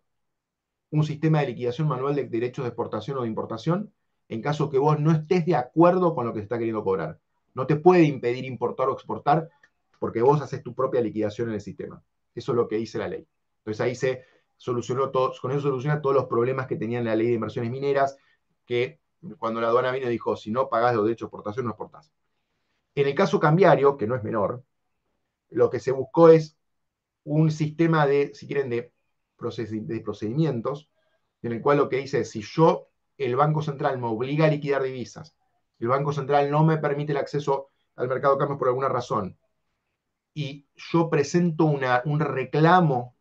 un sistema de liquidación manual de derechos de exportación o de importación en caso que vos no estés de acuerdo con lo que se está queriendo cobrar. No te puede impedir importar o exportar porque vos haces tu propia liquidación en el sistema. Eso es lo que dice la ley. Entonces ahí se solucionó todo, con eso soluciona todos los problemas que tenía la ley de inversiones mineras, que cuando la aduana vino dijo, si no pagás los derechos de exportación, no exportás. En el caso cambiario, que no es menor, lo que se buscó es un sistema de, si quieren, de procedimientos, en el cual lo que dice es, si yo, el Banco Central me obliga a liquidar divisas, el Banco Central no me permite el acceso al mercado de cambios por alguna razón, y yo presento un reclamo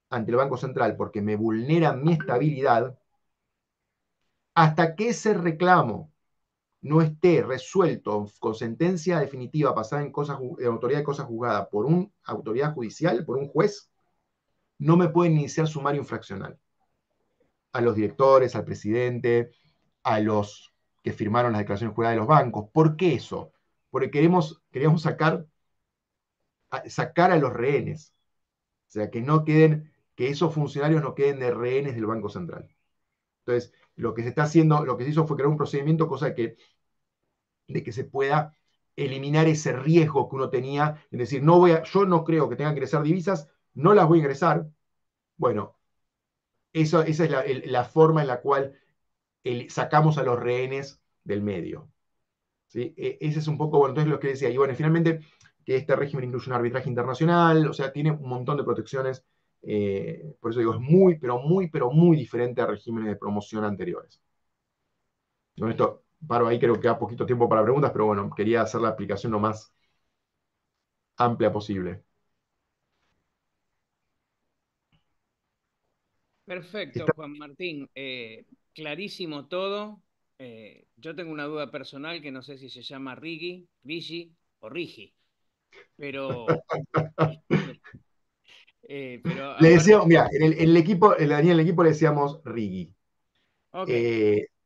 ante el Banco Central porque me vulnera mi estabilidad, hasta que ese reclamo no esté resuelto con sentencia definitiva pasada en autoridad de cosas juzgada por una autoridad judicial, por un juez, no me pueden iniciar sumario infraccional a los directores, al presidente, a los que firmaron las declaraciones juradas de los bancos. ¿Por qué eso? Porque queríamos sacar a los rehenes, o sea, que no queden, que esos funcionarios no queden de rehenes del Banco Central. Entonces, lo que se está haciendo, lo que se hizo fue crear un procedimiento, de que se pueda eliminar ese riesgo que uno tenía, es decir, yo no creo que tengan que ingresar divisas, no las voy a ingresar. Bueno, esa es la forma en la cual sacamos a los rehenes del medio. ¿Sí? Ese es un poco, bueno, entonces lo que decía. Y bueno, finalmente, que este régimen incluye un arbitraje internacional, o sea, tiene un montón de protecciones. Por eso digo, es muy, pero muy diferente a regímenes de promoción anteriores. Con esto paro ahí, creo que queda poquito tiempo para preguntas, pero bueno, quería hacer la aplicación lo más amplia posible. Perfecto, Está- Juan Martín. Clarísimo todo. Yo tengo una duda personal que no sé si se llama Rigi o Rigi, pero, pero Le aparte, decíamos, mira, en el equipo, en el equipo le decíamos Rigi. ok,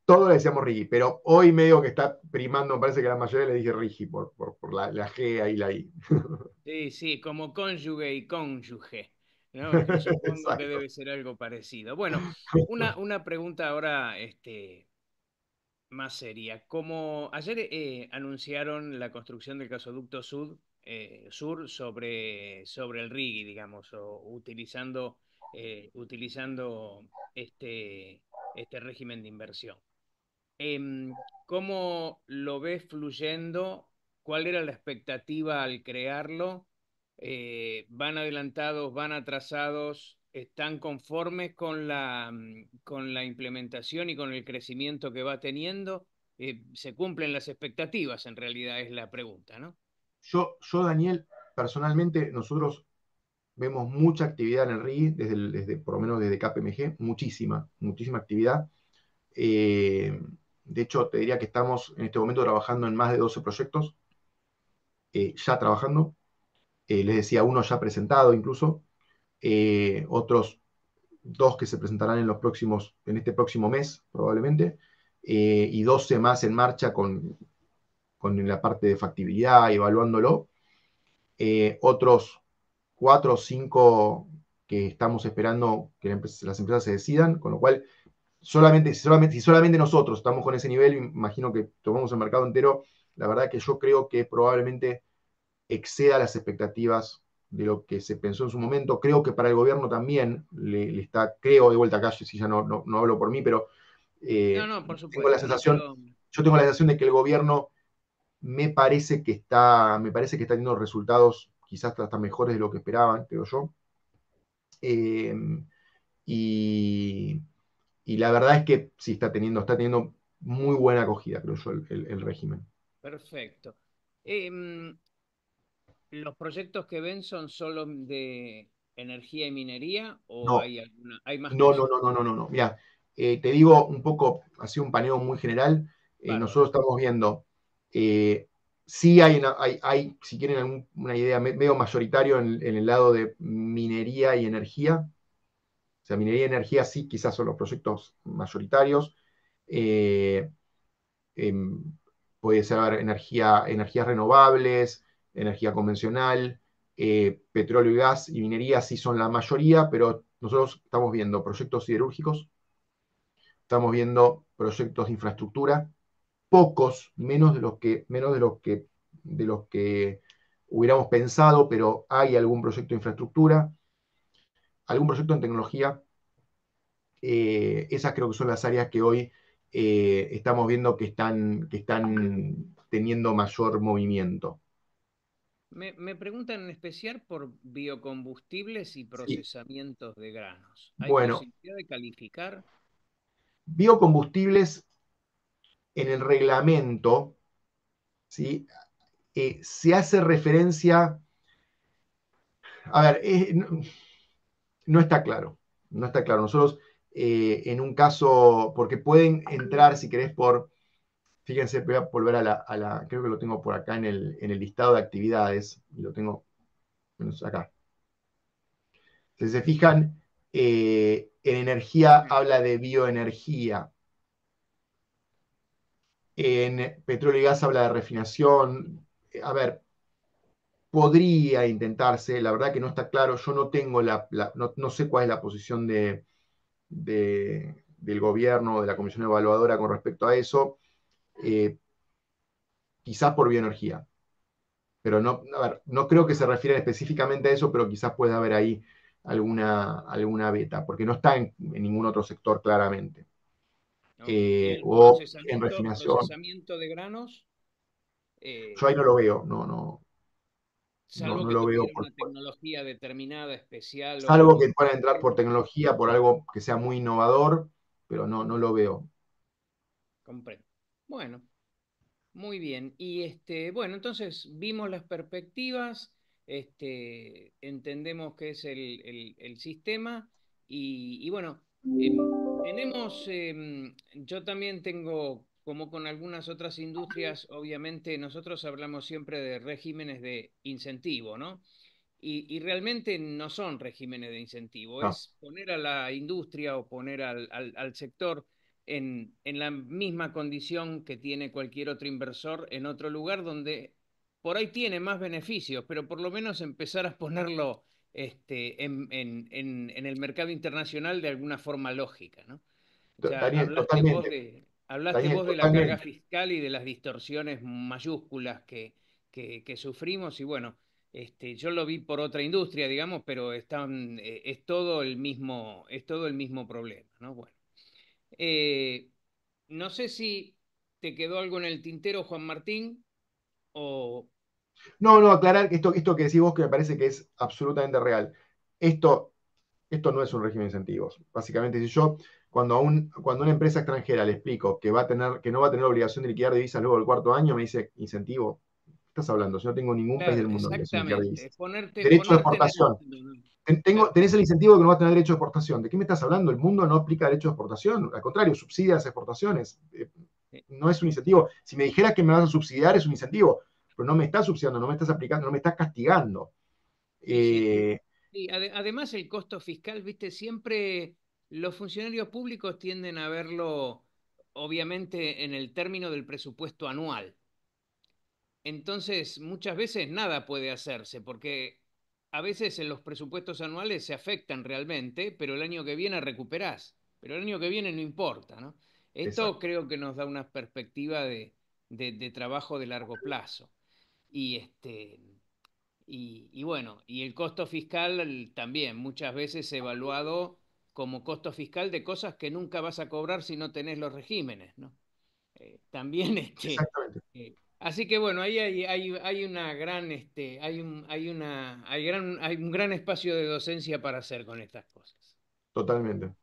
Todo le decíamos Rigi, pero hoy medio que está primando, me parece que la mayoría le dije Rigi por la G ahí, la I. sí, sí, como cónyuge y cónyuge, ¿no? Que supongo que Exacto. debe ser algo parecido. Bueno, una pregunta ahora, más seria. Como ayer anunciaron la construcción del gasoducto sur sobre el Rigi, digamos, o utilizando este, este régimen de inversión. ¿Cómo lo ves fluyendo? ¿Cuál era la expectativa al crearlo? ¿Van adelantados, van atrasados? ¿Están conformes con con la implementación y con el crecimiento que va teniendo? ¿Se cumplen las expectativas? En realidad es la pregunta, ¿no? Daniel, personalmente, nosotros vemos mucha actividad en el RI, por lo menos desde KPMG, muchísima actividad. Eh, de hecho, te diría que estamos en este momento trabajando en más de 12 proyectos, ya trabajando. Les decía, uno ya presentado incluso, otros dos que se presentarán en este próximo mes, probablemente, y 12 más en marcha con la parte de factibilidad, evaluándolo. Otros 4 o 5 que estamos esperando que las empresas se decidan, con lo cual si solamente nosotros estamos con ese nivel, imagino que tomamos el mercado entero, la verdad que yo creo que probablemente exceda las expectativas de lo que se pensó en su momento. Creo que para el gobierno también le está, creo, de vuelta acá, si ya no hablo por mí, pero No, eh, no, por tengo la supuesto, no te sensación, lo... yo tengo la sensación de que el gobierno me parece que está teniendo resultados quizás hasta mejores de lo que esperaban, creo yo. Eh, y, y, la verdad es que sí está teniendo muy buena acogida, creo yo, el régimen. Perfecto. Em, ¿Los proyectos que ven son solo de energía y minería o No, hay alguna, hay más no, no, cosas? no, no, no, no, no. Mira, te digo un poco, así un paneo muy general. Bárbaro. Nosotros estamos viendo, eh, sí si quieren una idea medio mayoritario en el lado de minería y energía. O sea, minería y energía sí, quizás son los proyectos mayoritarios. Eh, em, Puede ser energías renovables, energía convencional, petróleo y gas y minería sí son la mayoría, pero nosotros estamos viendo proyectos siderúrgicos, estamos viendo proyectos de infraestructura, pocos, de los que hubiéramos pensado, pero hay algún proyecto de infraestructura, algún proyecto en tecnología. Esas creo que son las áreas que hoy estamos viendo que están teniendo mayor movimiento. Me preguntan en especial por biocombustibles y Sí. procesamientos de granos. ¿Hay Bueno, posibilidad de calificar? biocombustibles en el reglamento, ¿sí? Se hace referencia, a ver, no está claro, no está claro. Nosotros en un caso, porque pueden entrar, si querés, fíjense, voy a volver creo que lo tengo por acá en el listado de actividades, y lo tengo menos acá. Si se fijan, en energía Sí. habla de bioenergía, en petróleo y gas habla de refinación. A ver, podría intentarse, la verdad que no está claro, yo no tengo no sé cuál es la posición del gobierno, de la comisión evaluadora con respecto a eso, eh, quizás por bioenergía, pero no, a ver, no creo que se refieran específicamente a eso, pero quizás pueda haber ahí alguna beta, porque no está en ningún otro sector claramente. Ok. ¿Y el O en refinación. procesamiento de granos? Yo ahí Eh, no lo veo, Salvo no que lo veo. tuviera una tecnología determinada, especial Salvo o que puedan entrar por tecnología, por algo que sea muy innovador, pero no lo veo. comprendo. Bueno, muy bien. Y bueno, entonces vimos las perspectivas, entendemos qué es el sistema y bueno, tenemos, yo también tengo, como con algunas otras industrias, obviamente nosotros hablamos siempre de regímenes de incentivo, ¿no? Y realmente no son regímenes de incentivo, No, es poner a la industria o poner al sector en la misma condición que tiene cualquier otro inversor en otro lugar donde por ahí tiene más beneficios, pero por lo menos empezar a ponerlo en el mercado internacional de alguna forma lógica, ¿no? O sea, Daniel, totalmente. hablaste Daniel, vos de la carga totalmente. fiscal y de las distorsiones mayúsculas que sufrimos y bueno, yo lo vi por otra industria, digamos, pero es todo el mismo problema, ¿no? Bueno, eh, no sé si te quedó algo en el tintero, Juan Martín, o... No, aclarar que esto que decís vos que me parece que es absolutamente real. Esto, esto no es un régimen de incentivos. Básicamente, si yo, cuando a una empresa extranjera le explico que no va a tener obligación de liquidar divisas luego del cuarto año, me dice incentivo. ¿Qué estás hablando? Si no tengo ningún país Claro, del mundo obligación de liquidar exactamente, divisas. Derecho de ponerte en el... exportación. Claro, Tenés el incentivo de que no vas a tener derecho de exportación. ¿De qué me estás hablando? El mundo no aplica derecho de exportación. Al contrario, subsidia las exportaciones. sí, No es un incentivo. Si me dijeras que me vas a subsidiar, es un incentivo. Pero no me estás subsidiando, no me estás aplicando, no me estás castigando. sí, sí. Eh, Y además el costo fiscal, viste, siempre los funcionarios públicos tienden a verlo, obviamente, en el término del presupuesto anual. Entonces, muchas veces nada puede hacerse, porque a veces en los presupuestos anuales se afectan realmente, pero el año que viene recuperás. pero el año que viene no importa, ¿no? Esto Exacto. creo que nos da una perspectiva de trabajo de largo plazo. Y, y bueno, y el costo fiscal también muchas veces evaluado como costo fiscal de cosas que nunca vas a cobrar si no tenés los regímenes, ¿no? También Exactamente. así que bueno, ahí hay una gran, hay un gran espacio de docencia para hacer con estas cosas. Totalmente.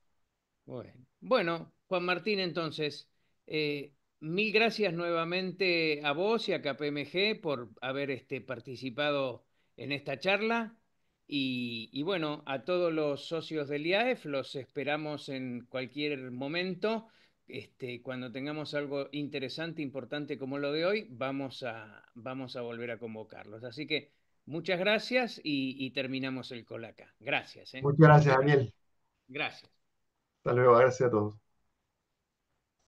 Bueno, Juan Martín, entonces, mil gracias nuevamente a vos y a KPMG por haber participado en esta charla. Y bueno, a todos los socios del IAEF los esperamos en cualquier momento. Cuando tengamos algo interesante, importante como lo de hoy, vamos a volver a convocarlos. Así que muchas gracias y terminamos el call acá. Gracias, ¿eh? Muchas gracias, Daniel. Gracias. Hasta luego, gracias a todos.